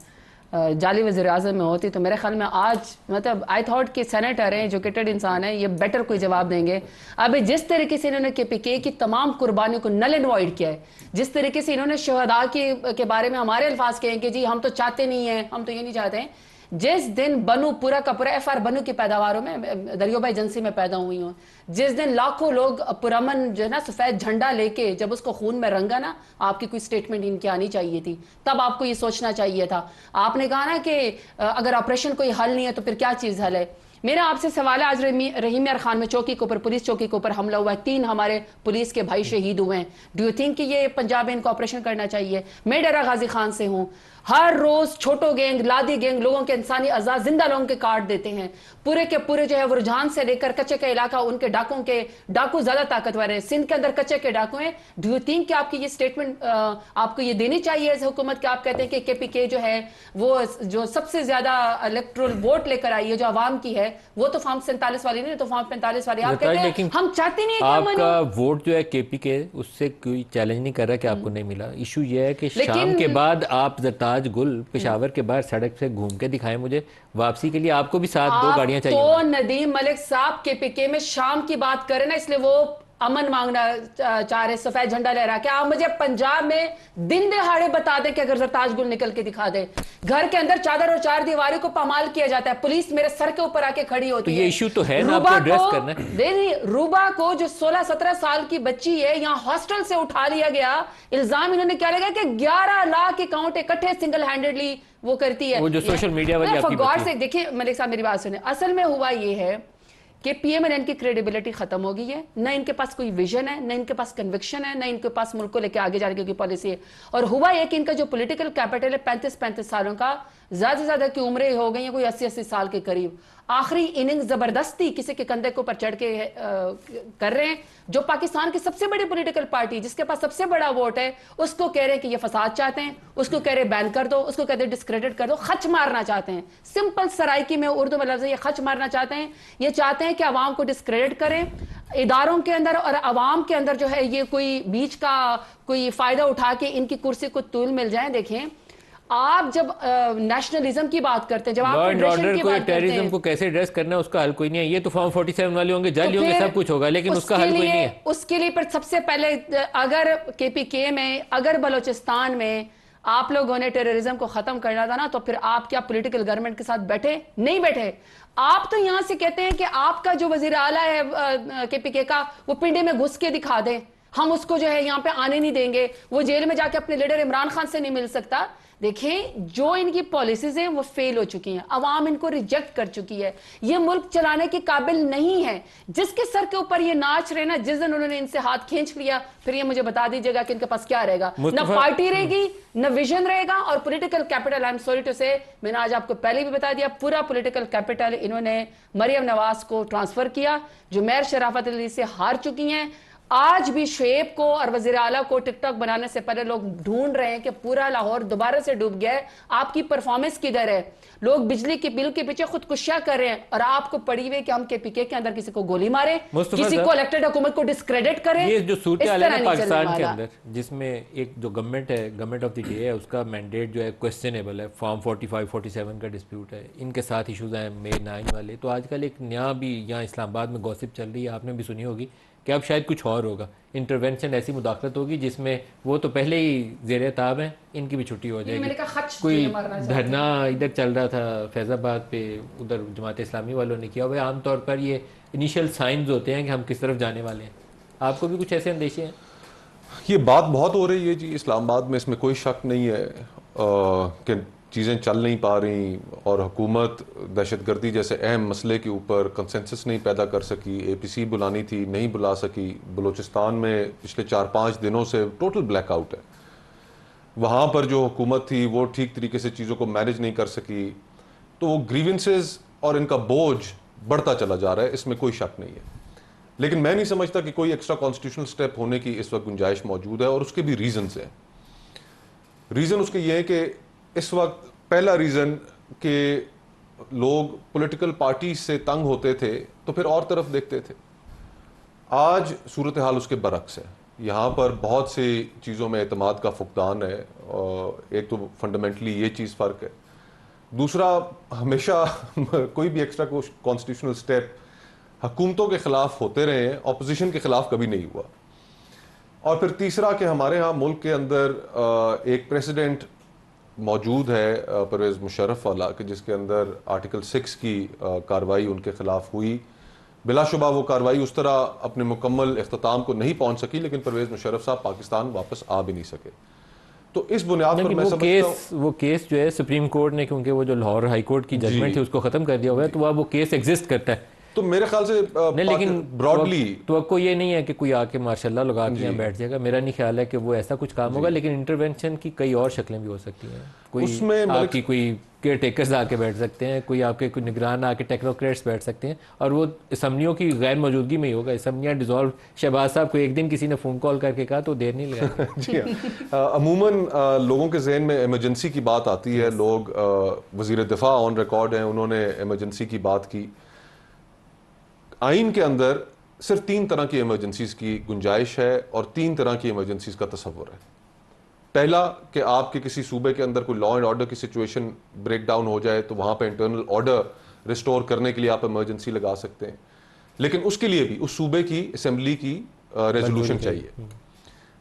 Speaker 3: जाली वज़ीर आज़म में होती तो मेरे ख्याल में आज मतलब आई थॉट कि सेनेटर हैं, एजुकेटेड इंसान है, ये बेटर कोई जवाब देंगे। अभी जिस तरीके से इन्होंने KPK की तमाम कुर्बानियों को नल एंड वॉइड किया है, जिस तरीके से इन्होंने शहदा के बारे में हमारे अल्फाज कहे कि जी हम तो चाहते नहीं हैं, हम तो ये नहीं चाहते हैं। जिस दिन बनू पूरा का पूरा FR बनू की पैदावारों में दरियोबा एजेंसी में पैदा हुई हूँ, जिस दिन लाखों लोग पुरअमन जो है ना सफ़ेद झंडा लेके जब उसको खून में रंगा ना, आपकी कोई स्टेटमेंट इनकी आनी चाहिए थी, तब आपको ये सोचना चाहिए था। आपने कहा ना कि अगर ऑपरेशन कोई हल नहीं है तो फिर क्या चीज़ हल है। मेरा आपसे सवाल है, आज रहीम यार खान में चौकी के ऊपर, पुलिस चौकी के ऊपर हमला हुआ है, 3 हमारे पुलिस के भाई शहीद हुए हैं। डू यू थिंक कि ये पंजाब में इनको ऑपरेशन करना चाहिए? मैं डरा गाजी खान से हूँ, हर रोज छोटो गैंग, लादी गैंग लोगों के इंसानी अज़ा, जिंदा लोगों के काट देते हैं। पूरे के पूरे जो है वो रुझान से लेकर कच्चे का इलाका, उनके डाकू ज्यादा ताकतवर है। सिंध के अंदर कच्चे के डाकू हैं। डू यू थिंक कि आपकी ये स्टेटमेंट आपको ये देनी चाहिए इस हुकूमत के? आप कहते हैं कि KPK जो है वो जो सबसे ज्यादा इलेक्ट्रल वोट लेकर आई है, जो आवाम की है, वो तो फॉर्म 47 वाली नहीं, तो फॉर्म 45 वाली। आप कहते हैं हम चाहते नहीं है कि
Speaker 1: आपका वोट जो है KPK उससे कोई चैलेंज नहीं कर रहा कि आपको नहीं मिला। इशू ये है कि शाम के बाद आप ज़रताज गुल पेशावर के बाहर सड़क से घूम के दिखाएं मुझे, वापसी के लिए आपको भी साथ 2 गाड़ियां चाहिए।
Speaker 3: तो नदीम मलिक साहब KPK में शाम की बात करें ना, इसलिए वो अमन मांगना चाह रहे, सफेद झंडा लहरा के। आप मुझे पंजाब में दिन दहाड़े बता दें कि अगर ज़रताज गुल निकल के दिखा दे, घर के अंदर चादर और 4 दीवारी को पामाल किया जाता है, पुलिस मेरे सर के ऊपर आके खड़ी होती
Speaker 1: तो
Speaker 3: है।
Speaker 1: ये इशू तो है ना, आपको एड्रेस करना है।
Speaker 3: नहीं, रूबा को जो 16-17 साल की बच्ची है, यहाँ हॉस्टल से उठा लिया गया। इल्जाम इन्होंने क्या लगाया कि 11 लाख अकाउंट इकट्ठे सिंगल हैंडेडली वो करती है।
Speaker 1: वो जो सोशल मीडिया वाली आपकी
Speaker 3: गौर
Speaker 1: बच्ची
Speaker 3: से देखिए मलिक साहब, मेरी बात सुने। असल में हुआ ये है कि PMN की क्रेडिबिलिटी खत्म हो गई है। न इनके पास कोई विजन है, न इनके पास कन्विक्शन है, न इनके पास मुल्क को लेकर आगे जाने की कोई पॉलिसी है। और हुआ यह कि इनका जो पॉलिटिकल कैपिटल है 35-35 सालों का, ज्यादा से ज्यादा की उम्रें हो गई हैं कोई 80-80 साल के करीब। आखिरी इनिंग जबरदस्ती किसी के कंधे के ऊपर चढ़ के कर रहे हैं। जो पाकिस्तान की सबसे बड़ी पॉलिटिकल पार्टी, जिसके पास सबसे बड़ा वोट है, उसको कह रहे हैं कि ये फसाद चाहते हैं, उसको कह रहे हैं बैन कर दो, उसको कहते हैं डिस्क्रेडिट कर दो, खच मारना चाहते हैं। सिंपल सराइकी में उर्दू में लफ्ज़ है, ये खच मारना चाहते हैं। ये चाहते हैं कि आवाम को डिस्क्रेडिट करें इदारों के अंदर, और आवाम के अंदर जो है ये कोई बीच का कोई फायदा उठा के इनकी कुर्सी को तूल मिल जाए। देखें, आप जब नेशनलिज्म की बात करते हैं, जब आप फेडरेशन की बात करते हैं,
Speaker 1: को कैसे एड्रेस करना है उसका हल कोई नहीं है। ये तो फॉर्म 47 वाले होंगे, जाली
Speaker 3: तो
Speaker 1: होंगे, सब कुछ होगा, लेकिन उसका हल कोई नहीं है।
Speaker 3: उसके लिए पर सबसे पहले अगर KPK में, अगर बलोचिस्तान में आप लोगों ने टेररिज्म को खत्म करना था ना, तो फिर आप क्या पॉलिटिकल गवर्नमेंट के साथ बैठे? नहीं बैठे। आप तो यहां से कहते हैं कि आपका जो वजीर आला है KPK का, वो पिंडे में घुस के दिखा दे, हम उसको जो है यहाँ पे आने नहीं देंगे, वो जेल में जाके अपने लीडर इमरान खान से नहीं मिल सकता। देखें, जो इनकी पॉलिसीज हैं वो फेल हो चुकी हैं, अवाम इनको रिजेक्ट कर चुकी है, ये मुल्क चलाने के काबिल नहीं है। जिसके सर के ऊपर ये नाच रहे ना, जिस दिन उन्होंने इनसे हाथ खींच लिया, फिर ये मुझे बता दीजिएगा कि इनके पास क्या रहेगा। न पार्टी रहेगी, न विजन रहेगा, और political capital, I am sorry to say, मैंने आज आपको पहले भी बता दिया, पूरा पॉलिटिकल कैपिटल इन्होंने मरियम नवाज को ट्रांसफर किया, जो मेयर शराफत अली से हार चुकी हैं। आज भी शुएब को और वज़ीर आला को टिकटॉक बनाने से पहले लोग ढूंढ रहे हैं कि पूरा लाहौर दोबारा से डूब गया है, आपकी परफॉर्मेंस किधर है। लोग बिजली के बिल के पीछे खुदकुशियां कर रहे हैं और आपको पड़ी हुई कि हम केपीके के अंदर किसी को गोली मारे, किसी को इलेक्टेड हुकूमत को डिस्क्रेडिट करें।
Speaker 1: ये जो सूरत हाल है ना पाकिस्तान के
Speaker 3: वाला।
Speaker 1: अंदर, जिसमें एक जो गवर्नमेंट है, गवर्नमेंट ऑफ द डे है, उसका मैंडेट जो है क्वेश्चनेबल है। फॉर्म 45 47 का डिस्प्यूट है, इनके साथ इशूज़ हैं मे 9 वाले। तो आजकल एक नया भी यहाँ इस्लामाबाद में गॉसिप चल रही है, आपने भी सुनी होगी कि अब शायद कुछ और होगा, इंटरवेंशन, ऐसी मुदाखलत होगी जिसमें वो तो पहले ही ज़ेर ताब हैं, इनकी भी छुट्टी हो जाएगी। कोई धरना इधर चल रहा था फैज़ाबाद पे, उधर जमात इस्लामी वालों ने किया हुआ। आमतौर पर ये इनिशियल साइंस होते हैं कि हम किस तरफ जाने वाले हैं। आपको भी कुछ ऐसे अंदेशे हैं?
Speaker 4: ये बात बहुत हो रही है जी इस्लामाबाद में, इसमें कोई शक नहीं है कि चीज़ें चल नहीं पा रही और हुकूमत दहशतगर्दी जैसे अहम मसले के ऊपर कंसेंसस नहीं पैदा कर सकी। APC बुलानी थी, नहीं बुला सकी। बलूचिस्तान में पिछले 4-5 दिनों से टोटल ब्लैकआउट है। वहाँ पर जो हुकूमत थी वो ठीक तरीके से चीज़ों को मैनेज नहीं कर सकी। तो वो ग्रीवेंसेस और इनका बोझ बढ़ता चला जा रहा है, इसमें कोई शक नहीं है। लेकिन मैं नहीं समझता कि कोई एक्स्ट्रा कॉन्स्टिट्यूशनल स्टेप होने की इस वक्त गुंजाइश मौजूद है, और उसके भी रीजंस हैं। रीज़न उसके ये है कि इस वक्त पहला रीज़न कि लोग पॉलिटिकल पार्टी से तंग होते थे तो फिर और तरफ देखते थे। आज सूरत हाल उसके बरक्स है। यहाँ पर बहुत सी चीज़ों में एतमाद का फुकदान है, और एक तो फंडामेंटली ये चीज़ फ़र्क है। दूसरा, हमेशा कोई भी एक्स्ट्रा कॉन्स्टिट्यूशनल स्टेप हुकूमतों के ख़िलाफ़ होते रहे हैं, अपोजिशन के ख़िलाफ़ कभी नहीं हुआ। और फिर तीसरा कि हमारे यहाँ मुल्क के अंदर एक प्रेसिडेंट मौजूद है परवेज़ मुशर्रफ वाला, कि जिसके अंदर आर्टिकल 6 की कार्रवाई उनके ख़िलाफ़ हुई। बिलाशुबा वो कार्रवाई उस तरह अपने मुकम्मल इख्तिताम को नहीं पहुँच सकी, लेकिन परवेज़ मुशर्रफ साहब पाकिस्तान वापस आ भी नहीं सके। तो इस बुनियाद पर मैं समझता हूँ
Speaker 1: वो केस जो है सुप्रीम कोर्ट ने, क्योंकि वो जो लाहौर हाई कोर्ट की जजमेंट थी उसको ख़त्म कर दिया हुआ है, तो अब वो केस एग्जिस्ट करता है।
Speaker 4: तो मेरे ख्याल से
Speaker 1: नहीं, लेकिन
Speaker 4: ब्रॉडली
Speaker 1: तो आपको ये नहीं है कि कोई आके मार्शल्लाह लगा के यहाँ बैठ जाएगा। मेरा नहीं ख्याल है कि वो ऐसा कुछ काम होगा, लेकिन इंटरवेंशन की कई और शक्लें भी हो सकती हैं। कोई
Speaker 4: उसमें
Speaker 1: आपकी कोई केयर टेकर्स आके बैठ सकते हैं, कोई आपके कोई निगरान आके टेक्नोक्रेट्स बैठ सकते हैं, और वो असम्बलियों की गैर मौजूदगी में ही होगा। असम्बलियाँ डिजॉल्व, शहबाज साहब को एक दिन किसी ने फ़ोन कॉल करके कहा तो देर नहीं लगाई।
Speaker 4: जी हाँ, अमूमन लोगों के जहन में इमरजेंसी की बात आती है। लोग वज़ीर दिफा ऑन रिकॉर्ड हैं, उन्होंने इमरजेंसी की बात की। आइन के अंदर सिर्फ 3 तरह की इमरजेंसीज की गुंजाइश है और 3 तरह की इमरजेंसीज का तस्वुर है। पहला कि आपके किसी सूबे के अंदर कोई लॉ एंड ऑर्डर की सिचुएशन ब्रेक डाउन हो जाए, तो वहाँ पे इंटरनल ऑर्डर रिस्टोर करने के लिए आप इमरजेंसी लगा सकते हैं, लेकिन उसके लिए भी उस सूबे की असेंबली की रेजोल्यूशन चाहिए।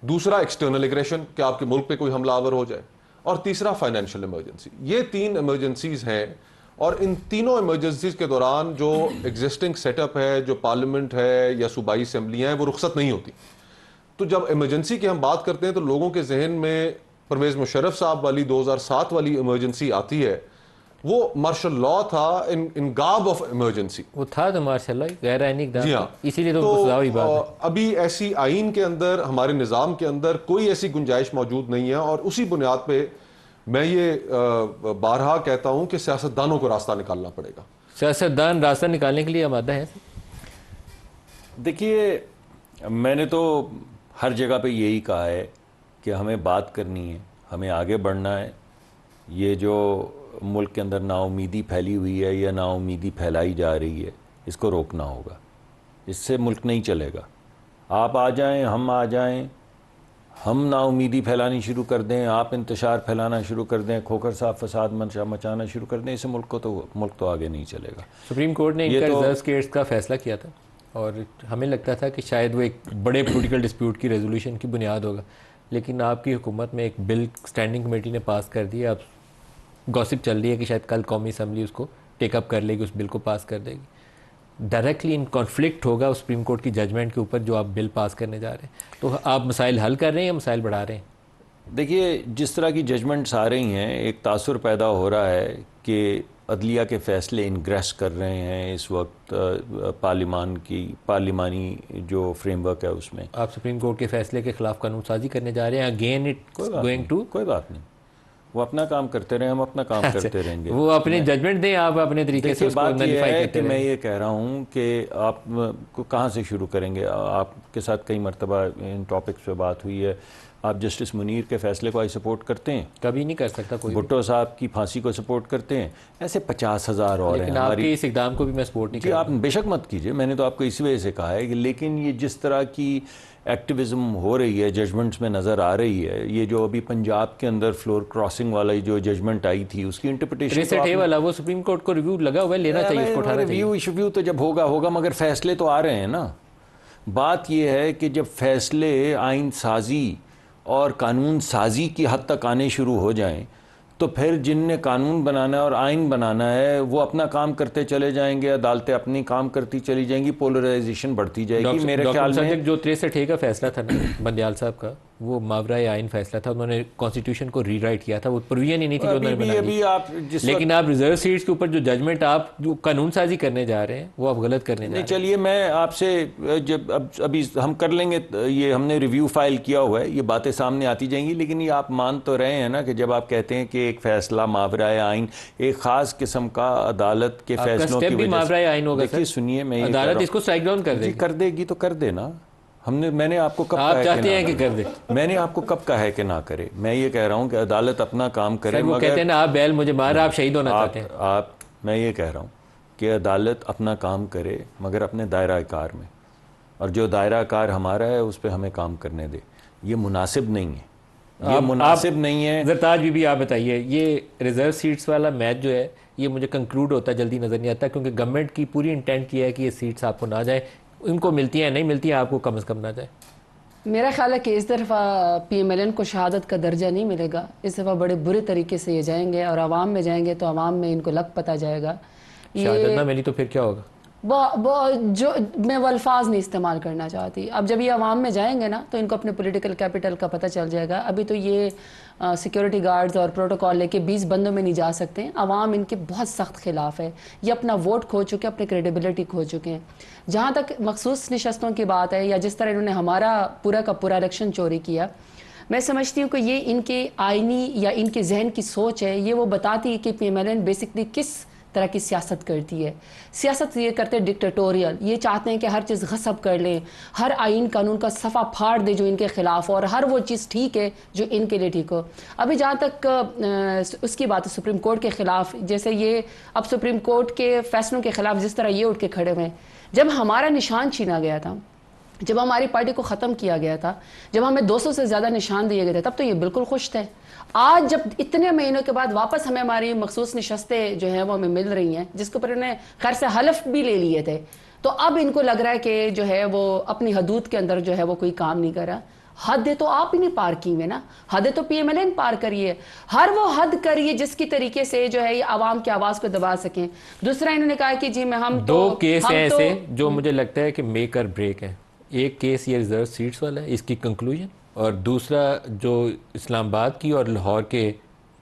Speaker 4: दूसरा, एक्सटर्नल एग्रेशन, कि आपके मुल्क पे कोई हमलावर हो जाए। और तीसरा, फाइनेंशियल इमरजेंसी। ये 3 इमरजेंसीज हैं, और इन तीनों इमरजेंसीज के दौरान जो एग्जिस्टिंग सेटअप है, जो पार्लियामेंट है या सूबाई असम्बलियाँ हैं, वो रुख्सत नहीं होती। तो जब इमरजेंसी की हम बात करते हैं तो लोगों के जहन में परवेज़ मुशर्रफ साहब वाली 2007 वाली इमरजेंसी आती है। वो मार्शल लॉ था इन गार्ब ऑफ इमरजेंसी।
Speaker 1: वो था तो मार्शल गैर आईनी इक़दाम,
Speaker 4: जी हाँ,
Speaker 1: इसीलिए तो सजावी बात है।
Speaker 4: अभी ऐसी आइन के अंदर, हमारे निज़ाम के अंदर कोई ऐसी गुंजाइश मौजूद नहीं है, और उसी बुनियाद पे मैं ये बारहा कहता हूं कि सियासतदानों को रास्ता निकालना पड़ेगा।
Speaker 1: सियासतदान रास्ता निकालने के लिए आमादा है?
Speaker 2: देखिए, मैंने तो हर जगह पे यही कहा है कि हमें बात करनी है, हमें आगे बढ़ना है। ये जो मुल्क के अंदर नाउमीदी फैली हुई है या नाउमीदी फैलाई जा रही है, इसको रोकना होगा। इससे मुल्क नहीं चलेगा। आप आ जाएं, हम आ जाएं, हम नाउमीदी फैलानी शुरू कर दें, आप इंतशार फैलाना शुरू कर दें, खोखर साहब फसाद मचाना शुरू कर दें, इससे मुल्क तो आगे नहीं चलेगा।
Speaker 1: सुप्रीम कोर्ट ने इनका रिजर्व केस का फैसला किया था, और हमें लगता था कि शायद वो एक बड़े पॉलिटिकल डिस्प्यूट की रेजोल्यूशन की बुनियाद होगा, लेकिन आपकी हुकूमत में एक बिल स्टैंडिंग कमेटी ने पास कर दिया। अब गॉसिप चल रही है कि शायद कल कौमी असम्बली उसको टेकअप कर लेगी, उस बिल को पास कर देगी। डायरेक्टली इन कॉन्फ्लिक्ट होगा सुप्रीम कोर्ट की जजमेंट के ऊपर जो आप बिल पास करने जा रहे हैं। तो आप मसाइल हल कर रहे हैं या मसाइल बढ़ा रहे हैं?
Speaker 2: देखिए, जिस तरह की जजमेंट्स आ रही हैं, एक तासुर पैदा हो रहा है कि अदलिया के फ़ैसले इनग्रेस कर रहे हैं इस वक्त पार्लिमानी जो फ्रेमवर्क है उसमें।
Speaker 1: आप सुप्रीम कोर्ट के फैसले के खिलाफ कानून साजी करने जा रहे हैं, अगेन इट गोइंग टू?
Speaker 2: कोई बात नहीं, वो अपना काम करते रहे, हम अपना काम करते रहेंगे।
Speaker 1: वो अपने जजमेंट दें, आप अपने तरीके से
Speaker 2: देखिए,
Speaker 1: उसको
Speaker 2: बात ये
Speaker 1: नलिफाई
Speaker 2: है
Speaker 1: करते
Speaker 2: कि मैं
Speaker 1: रहें।
Speaker 2: ये कह रहा हूँ कि आप को कहाँ से शुरू करेंगे। आपके साथ कई मरतबा इन टॉपिक्स पे बात हुई है। आप जस्टिस मुनीर के फैसले को आई सपोर्ट करते हैं,
Speaker 1: कभी नहीं कर सकता कोई भी।
Speaker 2: भुट्टो साहब की फांसी को सपोर्ट करते हैं, ऐसे 50,000 और हैं
Speaker 1: लेकिन आपके इस इकदाम को भी मैं सपोर्ट नहीं
Speaker 2: जी,
Speaker 1: करता।
Speaker 2: आप बेशक मत कीजिए, मैंने तो आपको इसी वजह से कहा है कि लेकिन ये जिस तरह की एक्टिविज्म हो रही है, जजमेंट्स में नज़र आ रही है, ये जो अभी पंजाब के अंदर फ्लोर क्रॉसिंग वाला जो जजमेंट आई थी उसकी इंटरप्रिटेशन
Speaker 1: रेसेट है वाला, वो सुप्रीम कोर्ट को रिव्यू लगा हुआ है, लेना चाहिए, उसको उठाना चाहिए।
Speaker 2: रिव्यू इशू तो जब होगा मगर फैसले तो आ रहे हैं ना। बात यह है कि जब फैसले आइन साजी और कानून साजी की हद तक आने शुरू हो जाएं तो फिर जिनने कानून बनाना है और आइन बनाना है वो अपना काम करते चले जाएंगे, अदालतें अपनी काम करती चली जाएंगी, पोलराइजेशन बढ़ती जाएगी। मेरे ख्याल में
Speaker 1: जो 63 का फैसला था ना बंदयाल साहब का, वो मावराए आइन फैसला था, उन्होंने कॉन्स्टिट्यूशन को रीराइट किया था, वो प्रोविजन ही नहीं थी जो उन्होंने बना दी।
Speaker 2: आप
Speaker 1: लेकिन आप रिजर्व सीट्स के ऊपर जो जजमेंट आप जो कानून साजी करने जा रहे हैं वो आप गलत करने जा रहे हैं।
Speaker 2: चलिए मैं आपसे जब अभी हम कर लेंगे, ये हमने रिव्यू फाइल किया हुआ है, ये बातें सामने आती जाएंगी। लेकिन ये आप मान तो रहे हैं ना कि जब आप कहते हैं कि एक फैसला मावराए आइन एक खास किस्म का अदालत के फैसलों की वजह
Speaker 1: मावराए आइन होगा।
Speaker 2: देखिए सुनिए, मैं
Speaker 1: अदालत इसको स्ट्राइक डाउन कर देगी।
Speaker 2: कर देगी तो कर देना। मैंने आपको कब
Speaker 1: आप
Speaker 2: कहा
Speaker 1: चाहते हैं कि कर दे?
Speaker 2: मैंने आपको कब कहा है कि ना करे? मैं ये कह रहा हूं कि अदालत अपना काम करे।
Speaker 1: वो कहते हैं ना, आप बैल मुझे मार, आप शहीद होना चाहते हैं।
Speaker 2: मैं ये कह रहा हूं कि अदालत अपना काम करे मगर अपने दायरा कार में, और जो दायरा कार हमारा है उस पर हमें काम करने दे। ये मुनासिब नहीं है, ये मुनासिब नहीं है।
Speaker 1: ज़रताज बीबी आप बताइए, ये रिजर्व सीट्स वाला मैच जो है ये मुझे कंक्लूड होता जल्दी नज़र नहीं आता, क्योंकि गवर्नमेंट की पूरी इंटेंट की है कि ये सीट्स आपको ना जाए, इनको मिलती हैं नहीं मिलती हैं, आपको कम से कम ना जाए।
Speaker 3: मेरा ख्याल है कि इस दफ़ा PMLN को शहादत का दर्जा नहीं मिलेगा। इस दफ़ा बड़े बुरे तरीके से ये जाएंगे और आवाम में जाएंगे तो आवाम में इनको लग पता जाएगा।
Speaker 1: शहादत ना मिली तो फिर क्या होगा?
Speaker 3: जो मैं वो अल्फाज नहीं इस्तेमाल करना चाहती। अब जब ये आवाम में जाएंगे ना तो इनको अपने पॉलिटिकल कैपिटल का पता चल जाएगा। अभी तो ये सिक्योरिटी गार्ड्स और प्रोटोकॉल लेके 20 बंदों में नहीं जा सकते हैं। आवाम इनके बहुत सख्त खिलाफ है। ये अपना वोट खो चुके हैं, अपनी क्रेडिबिलिटी खो चुके हैं। जहाँ तक मखसूस नशस्तों की बात है या जिस तरह इन्होंने हमारा पूरा का पूरा इलेक्शन चोरी किया, मैं समझती हूँ कि ये इनके आइनी या इनके जहन की सोच है। ये वो बताती है कि PMLN बेसिकली किस तरह की सियासत करती है। सियासत ये करते हैं डिक्टेटोरियल। ये चाहते हैं कि हर चीज़ गसब कर लें, हर आइन कानून का सफ़ा फाड़ दे जो इनके ख़िलाफ़, और हर वो चीज़ ठीक है जो इनके लिए ठीक हो। अभी जहाँ तक उसकी बात है सुप्रीम कोर्ट के ख़िलाफ़, जैसे ये अब सुप्रीम कोर्ट के फैसलों के ख़िलाफ़ जिस तरह ये उठ के खड़े हुए, जब हमारा निशान छीना गया था, जब हमारी पार्टी को ख़त्म किया गया था, जब हमें 200 से ज़्यादा निशान दिए गए थे, तब तो ये बिल्कुल खुश थे। आज जब इतने महीनों के बाद वापस हमें हमारी मखसूस नशस्तें जो हैं वो हमें मिल रही हैं, जिसके ऊपर इन्होंने खैर से हलफ भी ले लिए थे, तो अब इनको लग रहा है कि जो है वो अपनी हदूद के अंदर जो है वो कोई काम नहीं कर रहा। हदें तो आप ही नहीं पार की हुए ना, हदें तो PMLN पार करिए। हर वो हद करिए जिसकी तरीके से जो है ये आवाम की आवाज़ को दबा सकें। दूसरा इन्होंने कहा कि जी मैं हम
Speaker 1: दो केस हैं ऐसे जो मुझे लगता है कि मेक और ब्रेक है। एक केस ये रिजर्व सीट्स वाला है, इसकी कंक्लूजन, और दूसरा जो इस्लामाबाद की और लाहौर के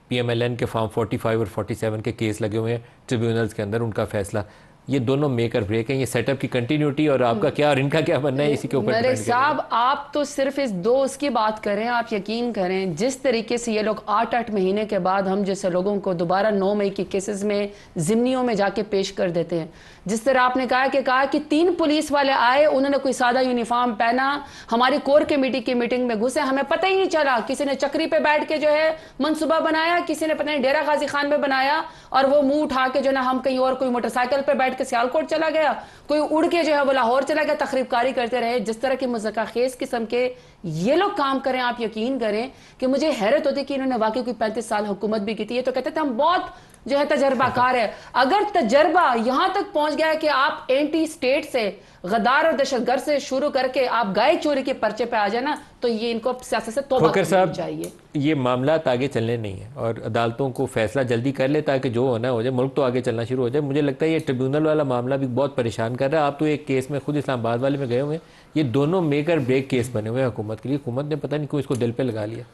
Speaker 1: PMLN के फॉर्म 45 और 47 के केस लगे हुए हैं ट्रिब्यूनल्स के अंदर, उनका फैसला। ये दोनों मेक और ब्रेक हैं, ये सेटअप की कंटिन्यूटी और आपका क्या और इनका क्या बनना है इसी के ऊपर।
Speaker 3: मेरे साहब आप तो सिर्फ इस दो उसकी बात करें, आप यकीन करें जिस तरीके से ये लोग 8-8 महीने के बाद हम जैसे लोगों को दोबारा 9 मई की केसेस में जिम्नियों में जाके पेश कर देते हैं। जिस तरह आपने कहा कि 3 पुलिस वाले आए, उन्होंने कोई सादा यूनिफॉर्म पहना, हमारी कोर कमेटी की मीटिंग में घुसे, हमें पता ही नहीं चला। किसी ने चक्री पे बैठ के जो है मनसूबा बनाया, किसी ने पता नहीं डेरा गाजी खान में बनाया, और वो मुंह उठा के जो ना हम कहीं और, कोई मोटरसाइकिल पे बैठ के सियालकोट चला गया, कोई उड़ के जो है वो लाहौर चला गया, तकरीबकारी करते रहे। जिस तरह के मुज़क्काखेज़ किस्म के ये लोग काम करें, आप यकीन करें कि मुझे हैरत होती कि इन्होंने वाकई कोई 35 साल हुकूमत भी की थी। ये तो कहते थे हम बहुत जो है तजर्बाकार है। अगर तजर्बा यहां तक पहुंच गया कि आप एंटी स्टेट से, गद्दार और दहशतगर्द से शुरू करके आप गाय चोरी के पर्चे पे आ जाए ना, तो ये इनको सियासत से तौबा करनी चाहिए।
Speaker 1: ये मामला आगे चलने नहीं है और अदालतों को फैसला जल्दी कर ले ताकि जो होना हो जाए, मुल्क तो आगे चलना शुरू हो जाए। मुझे लगता है ये ट्रिब्यूनल वाला मामला भी बहुत परेशान कर रहा है। आप तो एक केस में खुद इस्लामाबाद वाले में गए हुए हैं, ये दोनों मेक और ब्रेक केस बने हुए हैं हुकूमत के लिए। हुकूमत ने पता नहीं क्यों इसको दिल पे लगा लिया।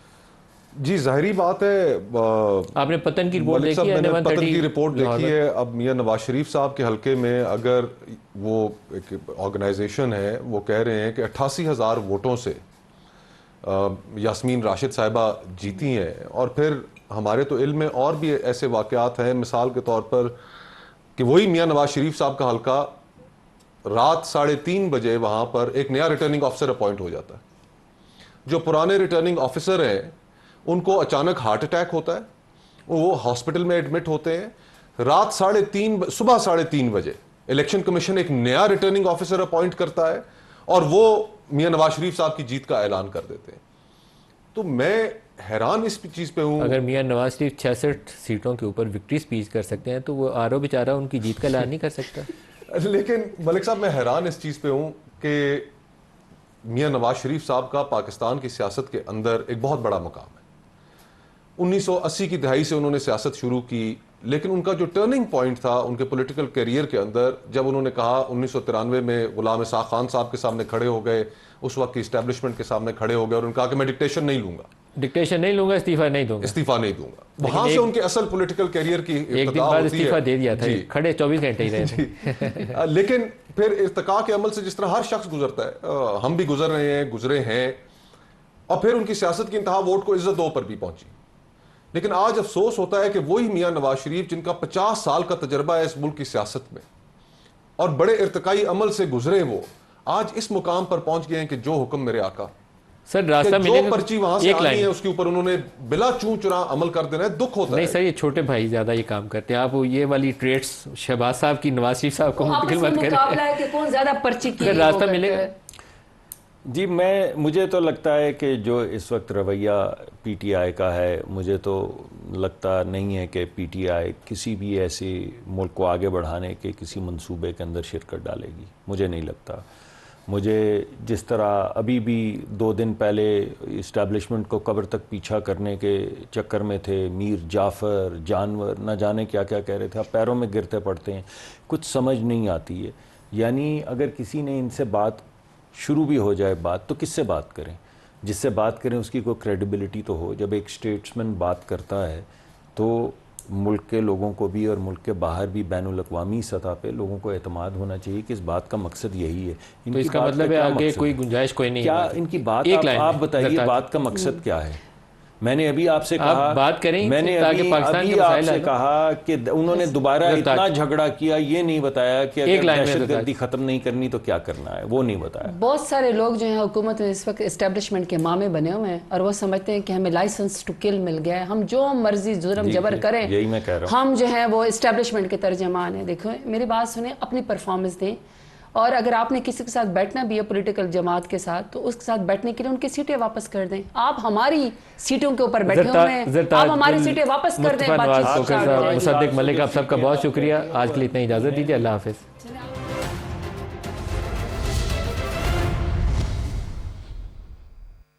Speaker 4: जी जाहिरी बात है,
Speaker 1: आपने पतन की रिपोर्ट देखी है?
Speaker 4: मैंने पतन की रिपोर्ट देखी है। अब मियां नवाज शरीफ साहब के हल्के में अगर वो एक ऑर्गेनाइजेशन है, वो कह रहे हैं कि 88,000 वोटों से यास्मीन राशिद साहिबा जीती हैं, और फिर हमारे तो इल्म में और भी ऐसे वाक़यात हैं, मिसाल के तौर पर कि वही मियाँ नवाज शरीफ साहब का हल्का रात 3:30 बजे वहाँ पर एक नया रिटर्निंग ऑफिसर अपॉइंट हो जाता है। जो पुराने रिटर्निंग ऑफिसर हैं उनको अचानक हार्ट अटैक होता है, वो हॉस्पिटल में एडमिट होते हैं। रात 3:30 सुबह 3:30 बजे इलेक्शन कमीशन एक नया रिटर्निंग ऑफिसर अपॉइंट करता है और वो मियाँ नवाज शरीफ साहब की जीत का ऐलान कर देते हैं। तो मैं हैरान इस चीज़ पे हूँ।
Speaker 1: अगर मियां नवाज शरीफ 66 सीटों के ऊपर विक्ट्री स्पीच कर सकते हैं तो वो आरओ बेचारा उनकी जीत का ऐलान नहीं कर सकता।
Speaker 4: लेकिन मलिक साहब मैं हैरान इस चीज़ पे हूँ कि मियाँ नवाज शरीफ साहब का पाकिस्तान की सियासत के अंदर एक बहुत बड़ा मकाम है। 1980 की दहाई से उन्होंने सियासत शुरू की, लेकिन उनका जो टर्निंग पॉइंट था उनके पॉलिटिकल करियर के अंदर, जब उन्होंने कहा 1993 में गुलाम इसाक खान साहब के सामने खड़े हो गए, उस वक्त की इस्टेब्लिशमेंट के सामने खड़े हो गए और उन्होंने कहा कि मैं डिक्टेशन नहीं लूंगा,
Speaker 1: इस्तीफा नहीं दूंगा।
Speaker 4: इस्तीफा नहीं दूंगा। वहां से उनके असल पॉलिटिकल करियर की
Speaker 1: एक दिन
Speaker 4: इब्तिदा
Speaker 1: बाद
Speaker 4: होती
Speaker 1: इस्तीफा
Speaker 4: है।
Speaker 1: दे दिया था,
Speaker 4: जी।
Speaker 1: खड़े 24 घंटे ही रहे थे।
Speaker 4: लेकिन फिर इर्तिका के अमल से जिस तरह हर शख्स गुजरता है, हम भी गुजर रहे हैं, गुजरे हैं, और फिर उनकी सियासत की इंतहा वोट को इज्जत दो पर भी पहुंची। लेकिन आज अफसोस होता है कि वही मियाँ नवाज शरीफ जिनका 50 साल का तजर्बा है इस मुल्क की सियासत में और बड़े इर्तिकाई अमल से गुजरे, वो आज इस मुकाम पर पहुंच गए हैं कि जो हुक्म मेरे आका,
Speaker 1: सर रास्ता
Speaker 4: कि जो
Speaker 1: मिलेगा।
Speaker 4: पर्ची वहां से
Speaker 1: एक
Speaker 4: आनी है
Speaker 1: लाइन
Speaker 4: उसके ऊपर उन्होंने बिला चूं चुरा अमल कर देना है। दुख होता
Speaker 1: नहीं
Speaker 4: है।
Speaker 1: सर, ये छोटे भाई ज्यादा ये काम करते हैं। आप वो ये वाली ट्रेड्स शहबाज साहब की नवाज शरीफ साहब को
Speaker 3: आपस
Speaker 1: मुंतकिल
Speaker 3: में
Speaker 1: मत करें।
Speaker 3: मुकाबला है कि कौन ज्यादा पर्ची की
Speaker 1: फिर
Speaker 3: वो
Speaker 1: रास्ता
Speaker 3: करता
Speaker 1: मिलेगा।
Speaker 3: है।
Speaker 2: जी मुझे तो लगता है कि जो इस वक्त रवैया पीटीआई का है, मुझे तो लगता नहीं है कि पीटीआई किसी भी ऐसे मुल्क को आगे बढ़ाने के किसी मंसूबे के अंदर शिरकत डालेगी। मुझे नहीं लगता। मुझे जिस तरह अभी भी 2 दिन पहले इस्टेब्लिशमेंट को कब्र तक पीछा करने के चक्कर में थे, मीर जाफ़र जानवर न जाने क्या क्या कह रहे थे, अब पैरों में गिरते पड़ते हैं, कुछ समझ नहीं आती है। यानी अगर किसी ने इनसे बात शुरू भी हो जाए बात, तो किससे बात करें? जिससे बात करें उसकी कोई क्रेडिबिलिटी तो हो। जब एक स्टेट्समैन बात करता है तो मुल्क के लोगों को भी और मुल्क के बाहर भी बैनुल-अक़वामी सतह पे लोगों को एतमाद होना चाहिए कि इस बात का मकसद यही है।
Speaker 1: तो इसका मतलब है आगे कोई गुंजाइश कोई नहीं
Speaker 2: क्या
Speaker 1: है।
Speaker 2: इनकी बात
Speaker 1: एक लाइन
Speaker 2: आप
Speaker 1: में,
Speaker 2: बताइए,
Speaker 1: ज़रदारी।
Speaker 2: बात का मकसद क्या है? मैंने अभी आपसे
Speaker 1: आप
Speaker 2: कहा,
Speaker 1: बात करें
Speaker 2: मैंने
Speaker 1: ताकि
Speaker 2: अभी
Speaker 1: पाकिस्तान के
Speaker 2: अभी
Speaker 1: मसाइल
Speaker 2: आपसे
Speaker 1: हल हो।
Speaker 2: कहा कि उन्होंने दोबारा
Speaker 1: ज़रदारी।
Speaker 2: इतना झगड़ा किया, ये नहीं बताया कि
Speaker 1: एक
Speaker 2: अगर
Speaker 1: लाइन में
Speaker 2: दहशतगर्दी
Speaker 1: ज़रदारी।
Speaker 2: खत्म नहीं करनी तो क्या करना है, वो नहीं बताया।
Speaker 3: बहुत सारे लोग जो हैं हुकूमत में इस वक्त इस्टेब्लिशमेंट के मामे बने हुए हैं और वो समझते हैं कि हमें लाइसेंस टू किल मिल गया है, हम जो मर्जी जुर्म जबर करें,
Speaker 2: यही मैं कह रहा हूँ।
Speaker 3: हम जो है वो इस्टेब्लिशमेंट के तर्जमान हैं। देखो मेरी बात सुने, अपनी परफॉर्मेंस दें, और अगर आपने किसी के साथ बैठना भी है पॉलिटिकल जमात के साथ, तो उसके साथ बैठने के लिए उनकी सीटें वापस कर दें। आप हमारी सीटों के ऊपर बैठे हुए हैं, आप हमारी सीटें वापस कर दें।
Speaker 1: मुस्तफा नवाज
Speaker 3: बातचीत
Speaker 1: खोखर
Speaker 3: स्टार्ट हो
Speaker 1: साहब,
Speaker 3: जाएगी।
Speaker 1: मुसद्दिक मलिक, आप सबका बहुत शुक्रिया। आज के लिए इतना इजाज़त दीजिए। अल्लाह हाफिज़।